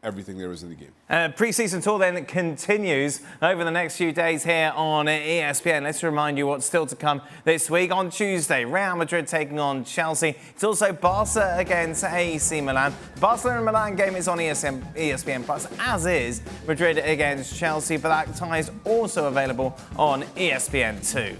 Everything there is in the game. Pre-season tour then continues over the next few days here on ESPN. Let's remind you what's still to come this week. On Tuesday, Real Madrid taking on Chelsea. It's also Barca against AC Milan. The Barcelona-Milan game is on ESPN Plus, as is Madrid against Chelsea, but that tie is also available on ESPN2.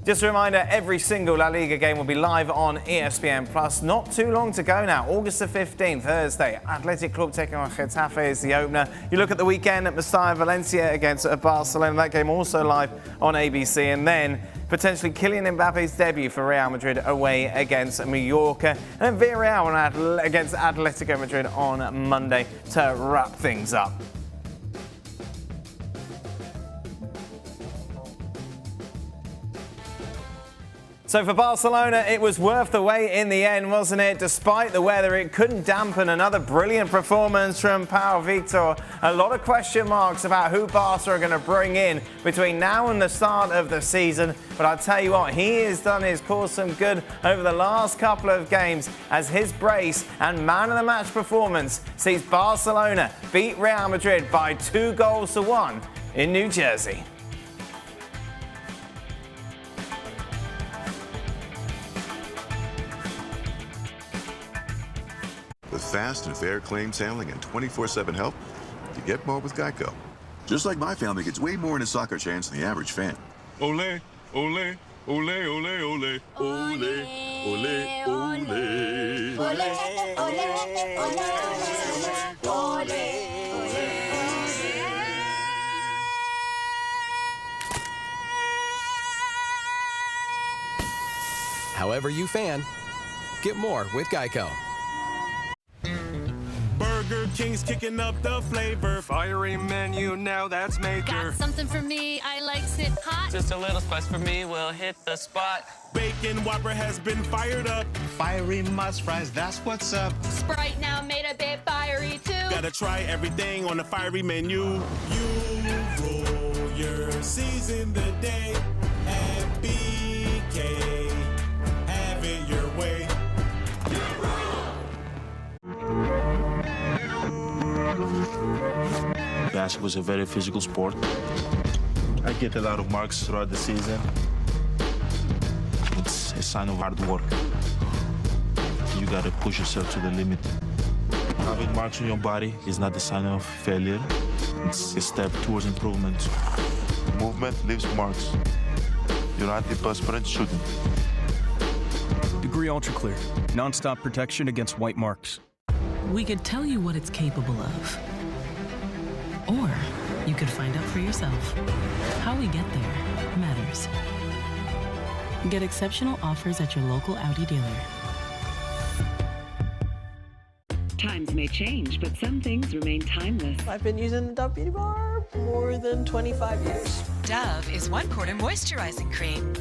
Just a reminder, every single La Liga game will be live on ESPN Plus. Not too long to go now. August the 15th, Thursday. Athletic Club taking on Getafe is the opener. You look at the weekend at Mestalla Valencia against Barcelona. That game also live on ABC. And then potentially Kylian Mbappe's debut for Real Madrid away against Mallorca. And then Villarreal against Atletico Madrid on Monday to wrap things up. So for Barcelona, it was worth the wait in the end, wasn't it? Despite the weather, it couldn't dampen another brilliant performance from Pau Victor. A lot of question marks about who Barca are going to bring in between now and the start of the season. But I'll tell you what, he has done his cause some good over the last couple of games as his brace and man of the match performance sees Barcelona beat Real Madrid by 2-1 in New Jersey. With fast and fair claims handling and 24/7 help, you get more with Geico. Just like my family gets way more in a soccer chance than the average fan. Ole, ole, ole, ole, ole, ole, ole, ole. However you fan, get more with Geico. Burger King's kicking up the flavor. Fiery menu, now that's major. Got something for me, I likes it hot. Just a little spice for me, we'll hit the spot. Bacon Whopper has been fired up. Fiery must fries, that's what's up. Sprite now made a bit fiery too. Gotta try everything on the fiery menu. You roll your season the day at BK. Have it your way. Basketball is a very physical sport. I get a lot of marks throughout the season. It's a sign of hard work. You gotta push yourself to the limit. Having marks on your body is not a sign of failure. It's a step towards improvement. Movement leaves marks. Your antiperspirant shouldn't. Degree Ultra Clear. Non-stop protection against white marks. We could tell you what it's capable of. Or you could find out for yourself. How we get there matters. Get exceptional offers at your local Audi dealer. Times may change, but some things remain timeless. I've been using the Dove Beauty Bar more than 25 years. Dove is 1 quart moisturizing cream.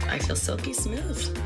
I feel silky smooth.